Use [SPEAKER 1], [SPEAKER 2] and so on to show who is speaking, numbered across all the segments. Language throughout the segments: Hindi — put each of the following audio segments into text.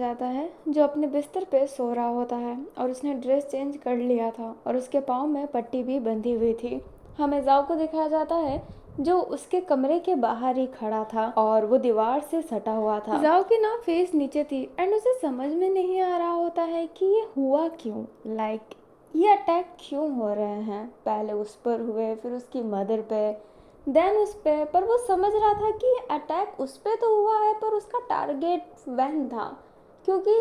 [SPEAKER 1] जाता है जो अपने बिस्तर पे सो रहा होता है और उसने ड्रेस चेंज कर लिया था और उसके पाँव में पट्टी भी बंधी हुई थी। हमें जाओ को दिखाया जाता है जो उसके कमरे के बाहर ही खड़ा था और वो दीवार से सटा हुआ था। जाओ की ना फेस नीचे थी एंड उसे समझ में नहीं आ रहा होता है कि ये हुआ क्यों, ये अटैक क्यों हो रहे हैं। पहले उस पर हुए, फिर उसकी मदर पे, देन उस पे। पर वो समझ रहा था कि अटैक उस पे तो हुआ है पर उसका टारगेट वैन था, क्योंकि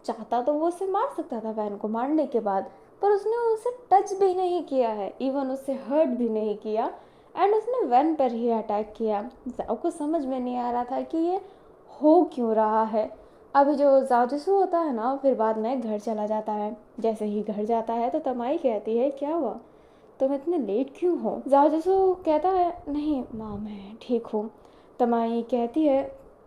[SPEAKER 1] चाहता तो वो उसे मार सकता था वैन को मारने के बाद, पर उसने उसे टच भी नहीं किया है, इवन उससे हर्ट भी नहीं किया एंड उसने वैन पर ही अटैक किया। जाओ को समझ में नहीं आ रहा था कि ये हो क्यों रहा है। अभी जो जाओ होता है ना, फिर बाद में घर चला जाता है। जैसे ही घर जाता है तो तमाई कहती है क्या हुआ, तुम इतने लेट क्यों हो। जाओ कहता है नहीं माँ मैं ठीक हूँ। तमाई कहती है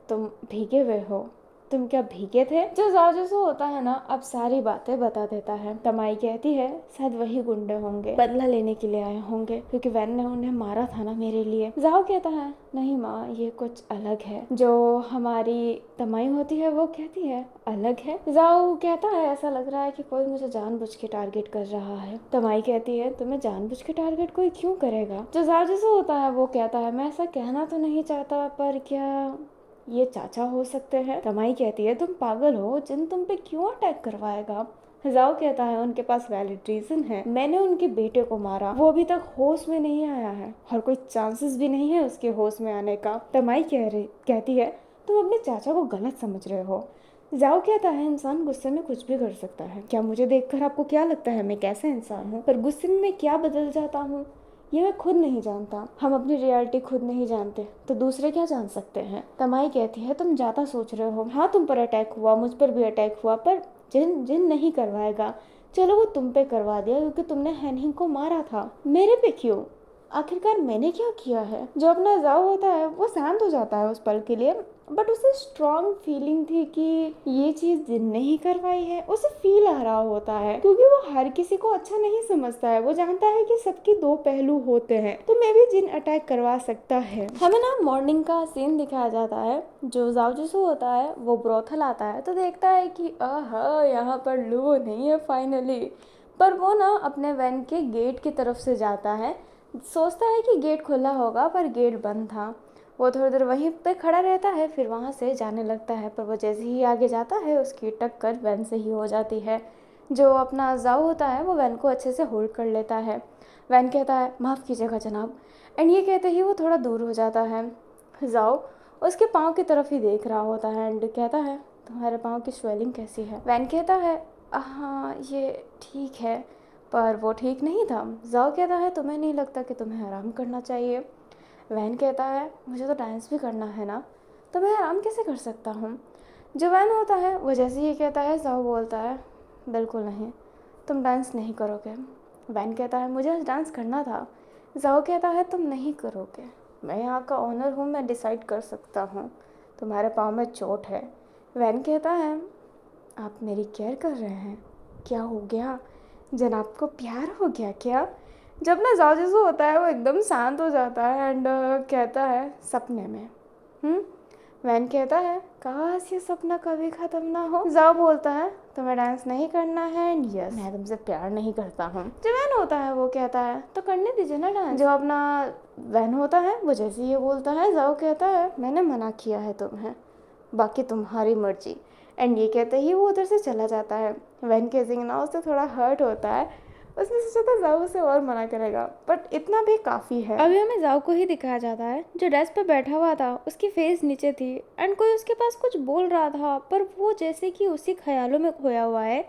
[SPEAKER 1] तुम भीगे हुए हो, तुम क्या भीगे थे। जो जाओ होता है ना, अब सारी बातें बता देता है। तमाई कहती है शायद वही गुंडे होंगे, बदला लेने के लिए आए होंगे क्योंकि वैन ने उन्हें मारा था ना मेरे लिए। जाओ कहता है नहीं माँ ये कुछ अलग है। जो हमारी तमाई होती है वो कहती है अलग है। जाओ कहता है ऐसा लग रहा है कि कोई मुझे जानबूझ के टारगेट कर रहा है। तमाई कहती है तुम्हें जानबूझ के टारगेट कोई क्यों करेगा। जो जाओ होता है वो कहता है मैं ऐसा कहना तो नहीं चाहता पर क्या ये चाचा हो सकते हैं। तमाई कहती है तुम पागल हो, जिन तुम पे क्यों अटैक करवाएगा। जाओ कहता है उनके पास वैलिड रीजन है, मैंने उनके बेटे को मारा, वो अभी तक होश में नहीं आया है और कोई चांसेस भी नहीं है उसके होश में आने का। तमाई कहती है तुम अपने चाचा को गलत समझ रहे हो। जाओ कहता है इंसान गुस्से में कुछ भी कर सकता है, क्या मुझे देखकर आपको क्या लगता है मैं कैसे इंसान हूँ, पर गुस्से में मैं क्या बदल जाता हूँ ये मैं खुद नहीं जानता। हम अपनी रियलिटी खुद नहीं जानते तो दूसरे क्या जान सकते हैं। तमाई कहती है तुम ज्यादा सोच रहे हो, हाँ तुम पर अटैक हुआ, मुझ पर भी अटैक हुआ, पर जिन जिन नहीं करवाएगा। चलो वो तुम पे करवा दिया क्योंकि तुमने हैनिंग को मारा था, मेरे पे क्यों, आखिरकार मैंने क्या किया है। जो अपना जाओ होता है वो शांत हो जाता है उस पल के लिए, बट उसे स्ट्रॉन्ग फीलिंग थी कि ये चीज़ जिन ने ही करवाई है। उसे फील आ रहा होता है क्योंकि वो हर किसी को अच्छा नहीं समझता है, वो जानता है कि सबके दो पहलू होते हैं, तो मैं भी जिन अटैक करवा सकता है। हमें ना मॉर्निंग का सीन दिखाया जाता है। जो जाओ होता है वो ब्रोथल आता है तो देखता है कि यहाँ पर लुओ नहीं है फाइनली, पर वो ना अपने वैन के गेट की तरफ से जाता है, सोचता है कि गेट खुला होगा पर गेट बंद था। वो थोड़ी देर वहीं पे खड़ा रहता है फिर वहाँ से जाने लगता है, पर वो जैसे ही आगे जाता है उसकी टक्कर वैन से ही हो जाती है। जो अपना जाओ होता है वो वैन को अच्छे से होल्ड कर लेता है। वैन कहता है माफ़ कीजिएगा जनाब, एंड ये कहते ही वो थोड़ा दूर हो जाता है। जाओ उसके पाँव की तरफ ही देख रहा होता है एंड कहता है तुम्हारे पाँव की स्वेलिंग कैसी है। वैन कहता है हाँ ये ठीक है, पर वो ठीक नहीं था। जाओ कहता है तुम्हें नहीं लगता कि तुम्हें आराम करना चाहिए। वैन कहता है मुझे तो डांस भी करना है ना, तो मैं आराम कैसे कर सकता हूँ। जो वैन होता है वो जैसे ही कहता है जाओ बोलता है बिल्कुल नहीं, तुम डांस नहीं करोगे। वैन कहता है मुझे आज डांस करना था। जाओ कहता है तुम नहीं करोगे, मैं यहाँ का ओनर हूँ, मैं डिसाइड कर सकता हूँ, तुम्हारे पाँव में चोट है। वैन कहता है आप मेरी केयर कर रहे हैं, क्या हो गया, जनाब को प्यार हो गया क्या। जब ना जाजू होता है वो एकदम शांत हो जाता है एंड कहता है सपने में। वैन कहता है काश ये सपना कभी ख़त्म ना हो। जाओ बोलता है तुम्हें डांस नहीं करना है एंड यस मैं तुमसे प्यार नहीं करता हूँ। जो वैन होता है वो कहता है तो करने दीजिए ना डांस। जो अपना वैन होता है वो जैसे ये बोलता है जाओ कहता है मैंने मना किया है तुम्हें, बाकी तुम्हारी मर्जी। एंड ये कहते ही वो उधर से चला जाता है। वैन के ना उससे थोड़ा हर्ट होता है, उसने सोचा था जाओ उसे और मना करेगा, बट इतना भी काफ़ी है। अभी हमें जाओ को ही दिखाया जाता है जो डेस्क पे बैठा हुआ था, उसकी फेस नीचे थी एंड कोई उसके पास कुछ बोल रहा था, पर वो जैसे कि उसी ख्यालों में खोया हुआ है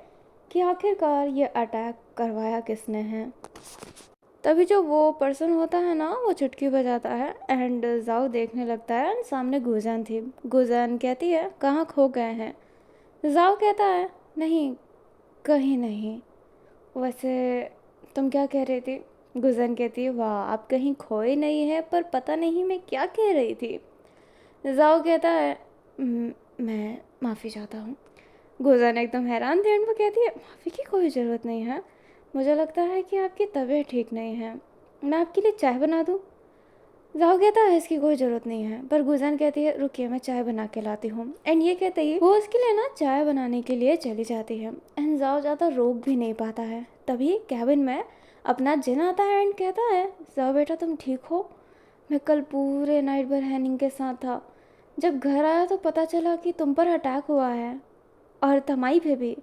[SPEAKER 1] कि आखिरकार ये अटैक करवाया किसने है। तभी जो वो पर्सन होता है ना वो चुटकी बजाता है एंड जाओ देखने लगता है एंड सामने गुजन थी। गुजन कहती है कहाँ खो गए हैं। जाओ कहता है नहीं कहीं नहीं, वैसे तुम क्या कह रही थी। गुजन कहती है वाह आप कहीं खोए नहीं है, पर पता नहीं मैं क्या कह रही थी। जाओ कहता है मैं माफ़ी चाहता हूँ। गुजन एकदम हैरान थी एंड वो कहती है माफ़ी की कोई ज़रूरत नहीं है, मुझे लगता है कि आपकी तबीयत ठीक नहीं है, मैं आपके लिए चाय बना दूँ। जाओ कहता है इसकी कोई ज़रूरत नहीं है, पर गुजन कहती है रुकिए मैं चाय बना के लाती हूँ। एंड ये कहते ही वो उसके लिए ना चाय बनाने के लिए चली जाती है। एंड जाओ ज़्यादा रोक भी नहीं पाता है। तभी कैबिन में अपना जिन आता है एंड कहता है जाओ बेटा तुम ठीक हो? मैं कल पूरे नाइट भर हैनिंग के साथ था। जब घर आया तो पता चला कि तुम पर अटैक हुआ है और तमाई पे भी।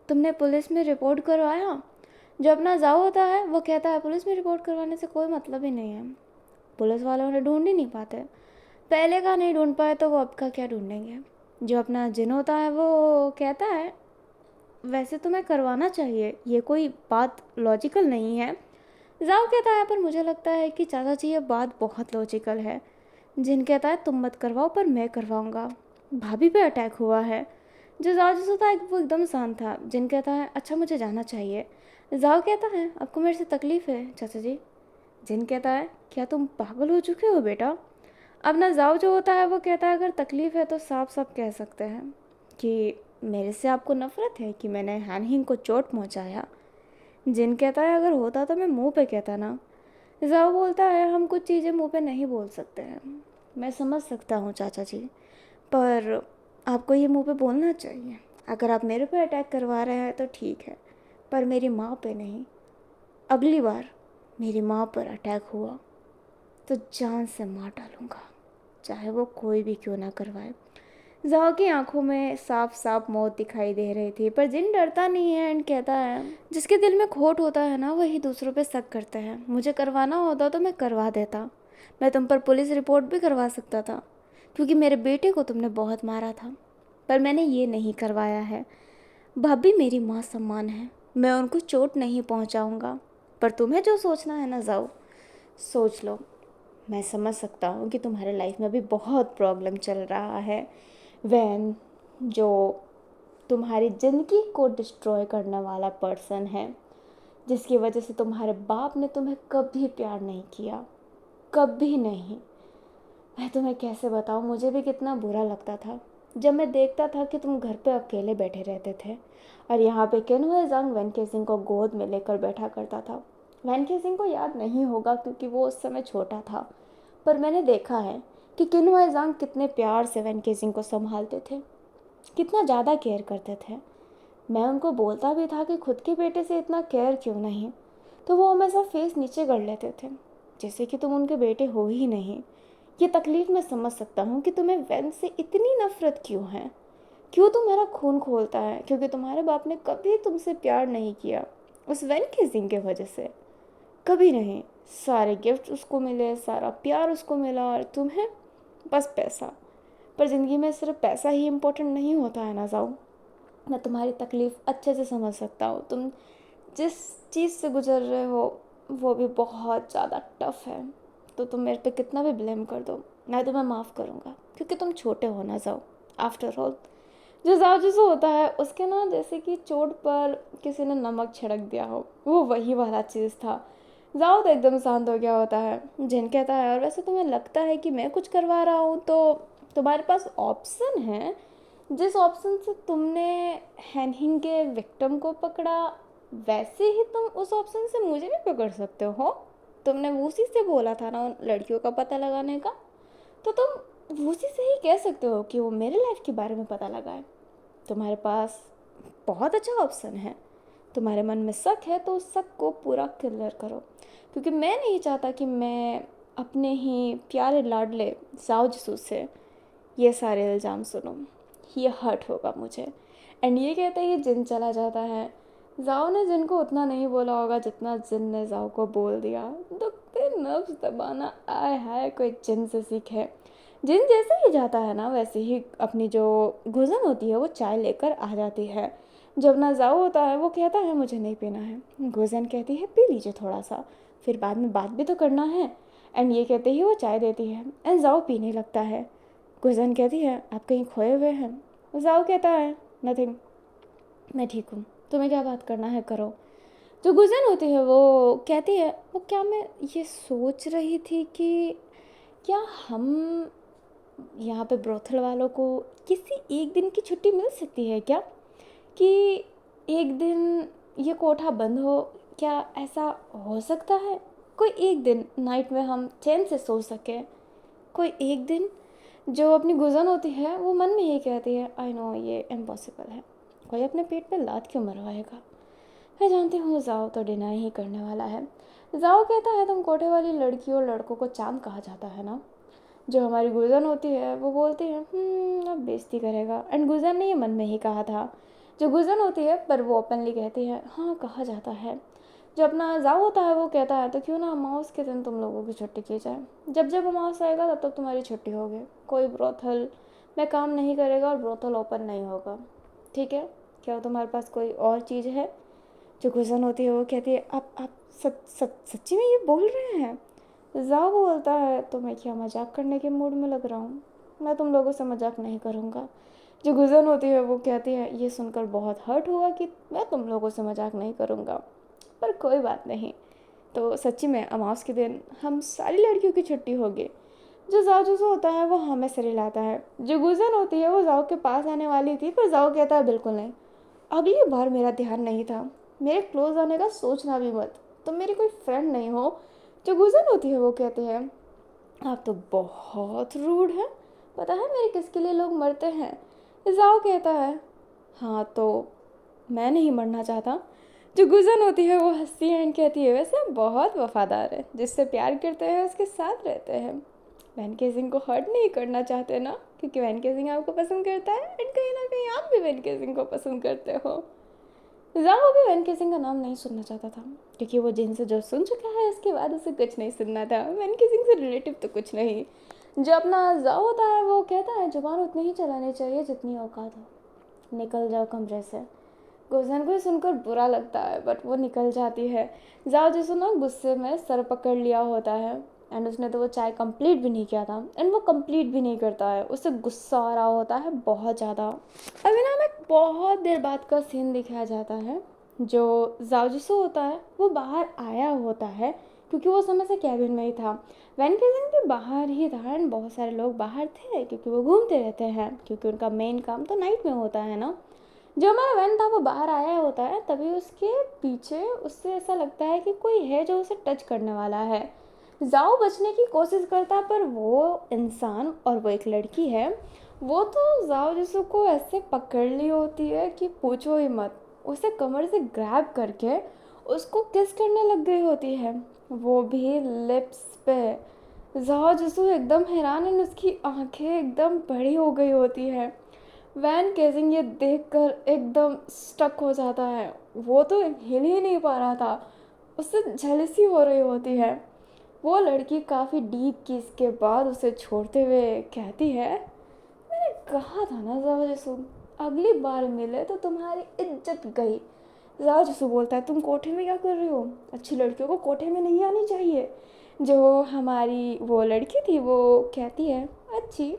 [SPEAKER 1] तुमने पुलिस में रिपोर्ट करवाया? जो अपना जाओ होता है वो कहता है पुलिस में रिपोर्ट करवाने से कोई मतलब ही नहीं है, पुलिस वालों ने ढूंढ ही नहीं पाते। पहले का नहीं ढूंढ पाए तो वो अब का क्या ढूंढेंगे। जो अपना जिन होता है वो कहता है वैसे तुम्हें करवाना चाहिए, ये कोई बात लॉजिकल नहीं है। जाओ कहता है पर मुझे लगता है कि चाचा जी ये बात बहुत लॉजिकल है। जिन कहता है तुम मत करवाओ पर मैं करवाऊंगा, भाभी पे अटैक हुआ है। जो जाओ जिस होता है वो एकदम शांत था। जिन कहता है अच्छा मुझे जाना चाहिए। जाओ कहता है आपको मेरे से तकलीफ़ है चाचा जी? जिन कहता है क्या तुम पागल हो चुके हो बेटा? अब ना जाओ जो होता है वो कहता है अगर तकलीफ़ है तो साफ साफ कह सकते हैं कि मेरे से आपको नफ़रत है कि मैंने हैनहिंग को चोट पहुंचाया। जिन कहता है अगर होता तो मैं मुंह पे कहता ना। जाओ बोलता है हम कुछ चीज़ें मुंह पे नहीं बोल सकते हैं। मैं समझ सकता हूँ चाचा जी, पर आपको ये मुंह पे बोलना चाहिए। अगर आप मेरे पे अटैक करवा रहे हैं तो ठीक है, पर मेरी माँ पे नहीं। अगली बार मेरी माँ पर अटैक हुआ तो जान से मार डालूंगा, चाहे वो कोई भी क्यों ना करवाए। जाओ की आंखों में साफ साफ मौत दिखाई दे रही थी, पर जिन डरता नहीं है एंड कहता है जिसके दिल में खोट होता है ना वही दूसरों पे शक करते हैं। मुझे करवाना होता तो मैं करवा देता। मैं तुम पर पुलिस रिपोर्ट भी करवा सकता था क्योंकि मेरे बेटे को तुमने बहुत मारा था, पर मैंने ये नहीं करवाया है। भाभी मेरी माँ सम्मान है, मैं उनको चोट नहीं पहुँचाऊँगा। पर तुम्हें जो सोचना है ना जाओ, सोच लो। मैं समझ सकता हूँ कि तुम्हारे लाइफ में भी बहुत प्रॉब्लम चल रहा है। वैन जो तुम्हारी ज़िंदगी को डिस्ट्रॉय करने वाला पर्सन है, जिसकी वजह से तुम्हारे बाप ने तुम्हें कभी प्यार नहीं किया, कभी नहीं। मैं तुम्हें कैसे बताऊँ, मुझे भी कितना बुरा लगता था जब मैं देखता था कि तुम घर पे अकेले बैठे रहते थे और यहाँ पे केनहुए जंग वेनके सिंह को गोद में लेकर बैठा करता था। वेनके सिंह को याद नहीं होगा क्योंकि वो उस समय छोटा था, पर मैंने देखा है कि किन्हुए जंग कितने प्यार से वेनके सिंह को संभालते थे, कितना ज़्यादा केयर करते थे। मैं उनको बोलता भी था कि खुद के बेटे से इतना केयर क्यों नहीं, तो वो हमेशा फेस नीचे कर लेते थे जैसे कि तुम उनके बेटे हो ही नहीं। ये तकलीफ़ मैं समझ सकता हूँ कि तुम्हें वैन से इतनी नफ़रत क्यों है, क्यों तुम्हारा खून खोलता है, क्योंकि तुम्हारे बाप ने कभी तुमसे प्यार नहीं किया उस वैन के सिंह की वजह से, कभी नहीं। सारे गिफ्ट उसको मिले, सारा प्यार उसको मिला और तुम्हें बस पैसा। पर ज़िंदगी में सिर्फ पैसा ही इम्पोर्टेंट नहीं होता है ना जाओ। मैं तुम्हारी तकलीफ़ अच्छे से समझ सकता हूँ। तुम जिस चीज़ से गुजर रहे हो वो भी बहुत ज़्यादा टफ़ है, तो तुम मेरे पे कितना भी ब्लेम कर दो मैं तुम्हें माफ़ करूँगा क्योंकि तुम छोटे हो ना जाओ। आफ्टर ऑल जो जाओ जैसे होता है उसके ना जैसे कि चोट पर किसी ने नमक छिड़क दिया हो, वो वही वाला चीज़ था। जाओ तो एकदम शांत हो गया होता है। जिन कहता है और वैसे तुम्हें लगता है कि मैं कुछ करवा रहा हूँ तो तुम्हारे पास ऑप्शन है। जिस ऑप्शन से तुमने हैनिंग के विक्टिम को पकड़ा वैसे ही तुम उस ऑप्शन से मुझे भी पकड़ सकते हो। तुमने उसी से बोला था ना उन लड़कियों का पता लगाने का, तो तुम उसी से ही कह सकते हो कि वो मेरे लाइफ के बारे में पता लगाए। तुम्हारे पास बहुत अच्छा ऑप्शन है। तुम्हारे मन में शक है तो उस शक को पूरा क्लियर करो, क्योंकि मैं नहीं चाहता कि मैं अपने ही प्यारे लाडले जाओ से ये सारे इल्ज़ाम सुनूं। ये हर्ट होगा मुझे। एंड ये कहते ही जिन चला जाता है। जाओ ने जिन को उतना नहीं बोला होगा जितना जिन ने जाओ को बोल दिया। दुखते नफ्स दबाना, आय हाय कोई जिन से सीखे। जिन जैसे ही जाता है ना वैसे ही अपनी जो गुजन होती है वो चाय लेकर आ जाती है। जब ना जाओ होता है वो कहता है मुझे नहीं पीना है। गुजन कहती है पी लीजिए थोड़ा सा, फिर बाद में बात भी तो करना है। एंड ये कहते ही वो चाय देती है एंड जाओ पीने लगता है। गुजन कहती है आप कहीं खोए हुए हैं? जाओ कहता है नथिंग, मैं ठीक हूँ, तुम्हें क्या बात करना है करो। जो गुजन होती है वो कहती है वो क्या मैं ये सोच रही थी कि क्या हम यहाँ पे ब्रोथल वालों को किसी एक दिन की छुट्टी मिल सकती है क्या, कि एक दिन ये कोठा बंद हो, क्या ऐसा हो सकता है? कोई एक दिन नाइट में हम चैन से सो सकें। कोई एक दिन जो अपनी गुजन होती है वो मन में ही कहती है आई नो ये इम्पॉसिबल है। कोई अपने पेट पे लात क्यों मरवाएगा। मैं जानती हूँ जाओ तो डिनाई ही करने वाला है। जाओ कहता है तुम कोठे वाली लड़की और लड़कों को चांद कहा जाता है ना। जो हमारी गुजन होती है वो बोलती है अब बेइज्जती करेगा। एंड गुजन ने ये मन में ही कहा था। जो गुजन होती है पर वो ओपनली कहती है हाँ कहा जाता है। जो अपना जाओ होता है वो कहता है तो क्यों ना अमावस के दिन तुम लोगों की छुट्टी की जाए। जब जब अमावस आएगा तब तक तुम्हारी छुट्टी होगी। कोई ब्रोथल में काम नहीं करेगा और ब्रोथल ओपन नहीं होगा। ठीक है, क्या तुम्हारे पास कोई और चीज़ है। जो गुजन होती है वो कहती है आप सच्ची में ये बोल रहे हैं। जाओ बोलता है तो मैं क्या मजाक करने के मूड में लग रहा हूँ। मैं तुम लोगों से मजाक नहीं करूँगा। जो गुजन होती है वो कहती है ये सुनकर बहुत हर्ट हुआ कि मैं तुम लोगों से मजाक नहीं करूँगा, पर कोई बात नहीं। तो सच्ची में अमावस के दिन हम सारी लड़कियों की छुट्टी होगी। जो जाओ जो होता है वो हमें से रिलाता है। जो गुजन होती है वो जाओ के पास आने वाली थी पर जाओ कहता है बिल्कुल नहीं। अगली बार मेरा ध्यान नहीं था। मेरे क्लोज आने का सोचना भी मत। तुम मेरी कोई फ्रेंड नहीं हो। जो गुजन होती है वो कहती है आप तो बहुत रूड है। पता है मेरे किसके लिए लोग मरते हैं। जाओ कहता है हाँ तो मैं नहीं मरना चाहता। जो गुजन होती है वो हंसती है एंड कहती है वैसे आप बहुत वफादार है। जिससे प्यार करते हैं उसके साथ रहते हैं। वैन केसिंग को हर्ट नहीं करना चाहते ना, क्योंकि वैन केसिंग आपको पसंद करता है एंड कहीं ना कहीं आप भी वैन केसिंग को पसंद करते हो। जाओ भी वैन केसिंग का नाम नहीं सुनना चाहता था, क्योंकि वो जिनसे जो सुन चुका है उसके बाद उसे कुछ नहीं सुनना था। वैन केसिंग से रिलेटिव तो कुछ नहीं। जो अपना जाओ होता है वो कहता है जुबान उतनी ही चलानी चाहिए जितनी औकात हो। निकल जाओ कमरे से। गुजन को सुनकर बुरा लगता है बट वो निकल जाती है। जाओ जिसो ना गुस्से में सर पकड़ लिया होता है एंड उसने तो वो चाय कंप्लीट भी नहीं किया था एंड वो कंप्लीट भी नहीं करता है। उसे गुस्सा आ रहा होता है बहुत ज़्यादा। अभी ना हमें बहुत देर बाद का सीन दिखाया जाता है। जो जाओ जिसो होता है वो बाहर आया होता है क्योंकि वो समय से कैबिन में ही था। वैन केसिंग भी बाहर ही था एंड बहुत सारे लोग बाहर थे क्योंकि वो घूमते रहते हैं, क्योंकि उनका मेन काम तो नाइट में होता है ना। जो हमारा वैन था वो बाहर आया होता है तभी उसके पीछे उससे ऐसा लगता है कि कोई है जो उसे टच करने वाला है। जाओ बचने की कोशिश करता पर वो इंसान और वो एक लड़की है वो तो जाओ जिसो को ऐसे पकड़ ली होती है कि पूछो ही मत। उसे कमर से ग्रैब करके उसको किस करने लग गई होती है, वो भी लिप्स पे। जाओ जिसो एकदम हैरान है, उसकी आंखें एकदम बड़ी हो गई होती है। वैन केसिंग ये देखकर एकदम स्टक हो जाता है। वो तो हिल ही नहीं पा रहा था, उससे झलसी हो रही होती है। वो लड़की काफ़ी डीप किस के बाद उसे छोड़ते हुए कहती है मैंने कहा था ना जाओ जसू, अगली बार मिले तो तुम्हारी इज्जत गई। जाओ जसू बोलता है तुम कोठे में क्या कर रही हो, अच्छी लड़कियों को कोठे में नहीं आनी चाहिए। जो हमारी वो लड़की थी वो कहती है अच्छी,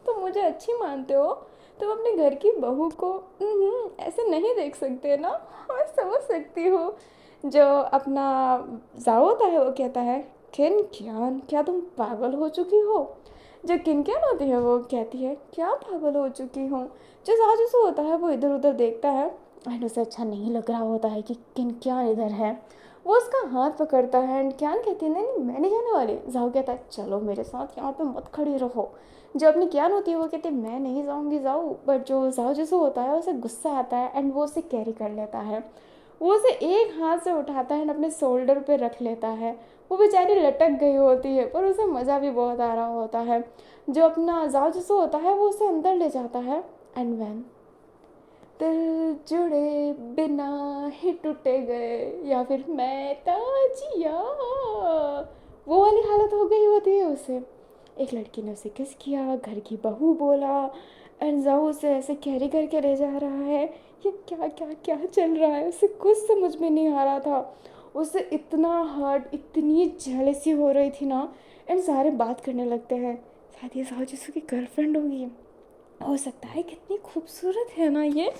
[SPEAKER 1] तुम मुझे अच्छी मानते हो, तुम अपने घर की बहू को ऐसे नहीं देख सकते ना। मैं समझ सकती हूँ। जो अपना जाओ होता है वो कहता है किन कियान क्या तुम पागल हो चुकी हो। जो किनकियान होती है वो कहती है क्या पागल हो चुकी हूँ। जो साजूसू होता है वो इधर उधर देखता है एंड उसे अच्छा नहीं लग रहा होता है कि किनकियान इधर है। वो उसका हाथ पकड़ता है एंड कियान कहती है नहीं नहीं मैं नहीं जाने वाली। जाओ कहता है चलो मेरे साथ यहाँ पे मत खड़ी रहो। जो अपनी कियान होती है वो कहती है मैं नहीं जाऊँगी जाओ, बट जो जाओ जैसे होता है उसे गुस्सा आता है एंड वो उसे कैरी कर लेता है। वो उसे एक हाथ से उठाता है एंड अपने शोल्डर पे रख लेता है। वो बेचारी लटक गई होती है पर उसे मज़ा भी बहुत आ रहा होता है। जो अपना जाओ जैसे होता है वो उसे अंदर ले जाता है एंड वैन दिल जुड़े बिना ही टूटे गए या फिर मैं ताजिया, वो वाली हालत हो गई होती है उसे। एक लड़की ने उसे किस किया, घर की बहू बोला एंड जाओ उसे ऐसे कैरी करके ले जा रहा है। ये क्या क्या क्या चल रहा है उसे कुछ समझ में नहीं आ रहा था। उसे इतना हर्ट इतनी जेलसी हो रही थी ना एंड सारे बात करने लगते हैं शायद ये जाओ जिसू की गर्लफ्रेंड होगी, हो सकता है कितनी खूबसूरत है ना ये,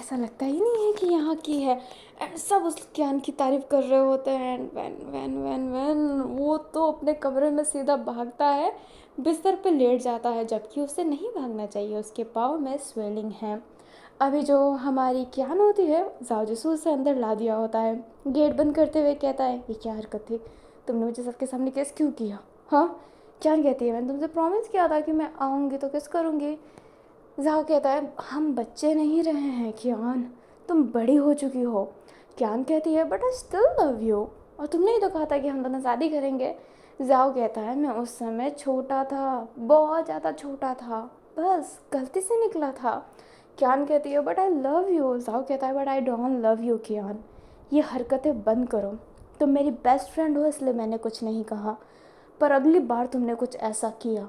[SPEAKER 1] ऐसा लगता ही नहीं है कि यहाँ की है। एंड सब उस ज्ञान की तारीफ कर रहे होते हैं एंड वैन वैन वैन वैन वो तो अपने कमरे में सीधा भागता है, बिस्तर पे लेट जाता है, जबकि उसे नहीं भागना चाहिए, उसके पाँव में स्वेलिंग है। अभी जो हमारी क्यान होती है जाओ जिसू उसे अंदर ला दिया होता है। गेट बंद करते हुए कहता है ये क्या हरकत थी, तुमने मुझे सबके सामने किस क्यों किया? हाँ, कियान कहती है मैंने तुमसे प्रॉमिस किया था कि मैं आऊँगी तो किस करूँगी। जाओ कहता है हम बच्चे नहीं रहे हैं कियान, तुम बड़ी हो चुकी हो। कियान कहती है but I still love you, और तुमने ही तो कहा था कि हम दोनों शादी करेंगे। जाओ कहता है मैं उस समय छोटा था, बहुत ज़्यादा छोटा था, बस गलती से निकला था। कियान कहती है बट आई लव यू। जाओ कहता है but I don't love you Kiyan, ये हरकतें बंद करो। तुम मेरी बेस्ट फ्रेंड हो इसलिए मैंने कुछ नहीं कहा, पर अगली बार तुमने कुछ ऐसा किया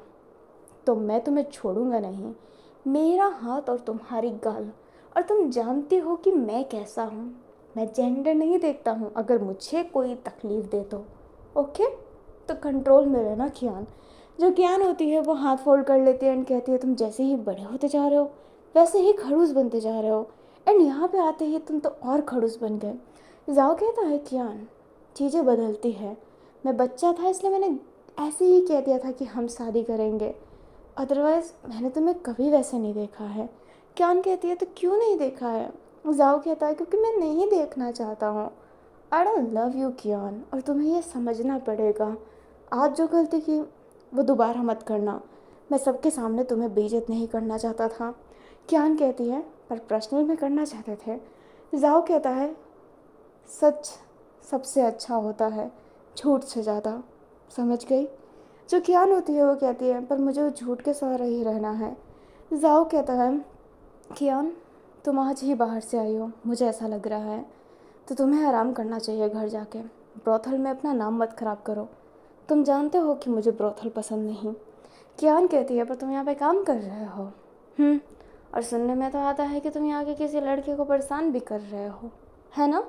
[SPEAKER 1] तो मैं तुम्हें छोड़ूंगा नहीं। मेरा हाथ और तुम्हारी गाल, और तुम जानती हो कि मैं कैसा हूँ। मैं जेंडर नहीं देखता हूँ, अगर मुझे कोई तकलीफ़ दे तो ओके, तो कंट्रोल में रहना कियान। जो कियान होती है वो हाथ फोल्ड कर लेती है एंड कहती है तुम जैसे ही बड़े होते जा रहे हो वैसे ही खड़ूस बनते जा रहे हो, एंड यहाँ पे आते ही तुम तो और खड़ूस बन गए। जाओ कहता है कियान चीज़ें बदलती है, मैं बच्चा था इसलिए मैंने ऐसे ही कह दिया था कि हम शादी करेंगे, अदरवाइज़ मैंने तुम्हें कभी वैसे नहीं देखा है। कियान कहती है तो क्यों नहीं देखा है? जाओ कहता है क्योंकि मैं नहीं देखना चाहता हूँ। आई डोंट लव यू कियान, और तुम्हें ये समझना पड़ेगा। आज जो गलती की वो दोबारा मत करना। मैं सबके सामने तुम्हें बेइज्जत नहीं करना चाहता था। कियान कहती है पर पर्सनल में करना चाहते थे। जाओ कहता है सच सबसे अच्छा होता है झूठ से ज़्यादा, समझ गई? जो कियान होती है वो कहती है पर मुझे वो झूठ के सहारे ही रहना है। जाओ कहता है कियान तुम आज ही बाहर से आई हो, मुझे ऐसा लग रहा है, तो तुम्हें आराम करना चाहिए घर जाके। ब्रोथल में अपना नाम मत ख़राब करो, तुम जानते हो कि मुझे ब्रोथल पसंद नहीं। कियान कहती है पर तुम यहाँ पे काम कर रहे हो। और सुनने में तो आता है कि तुम यहाँ के किसी लड़के को परेशान भी कर रहे हो, है ना?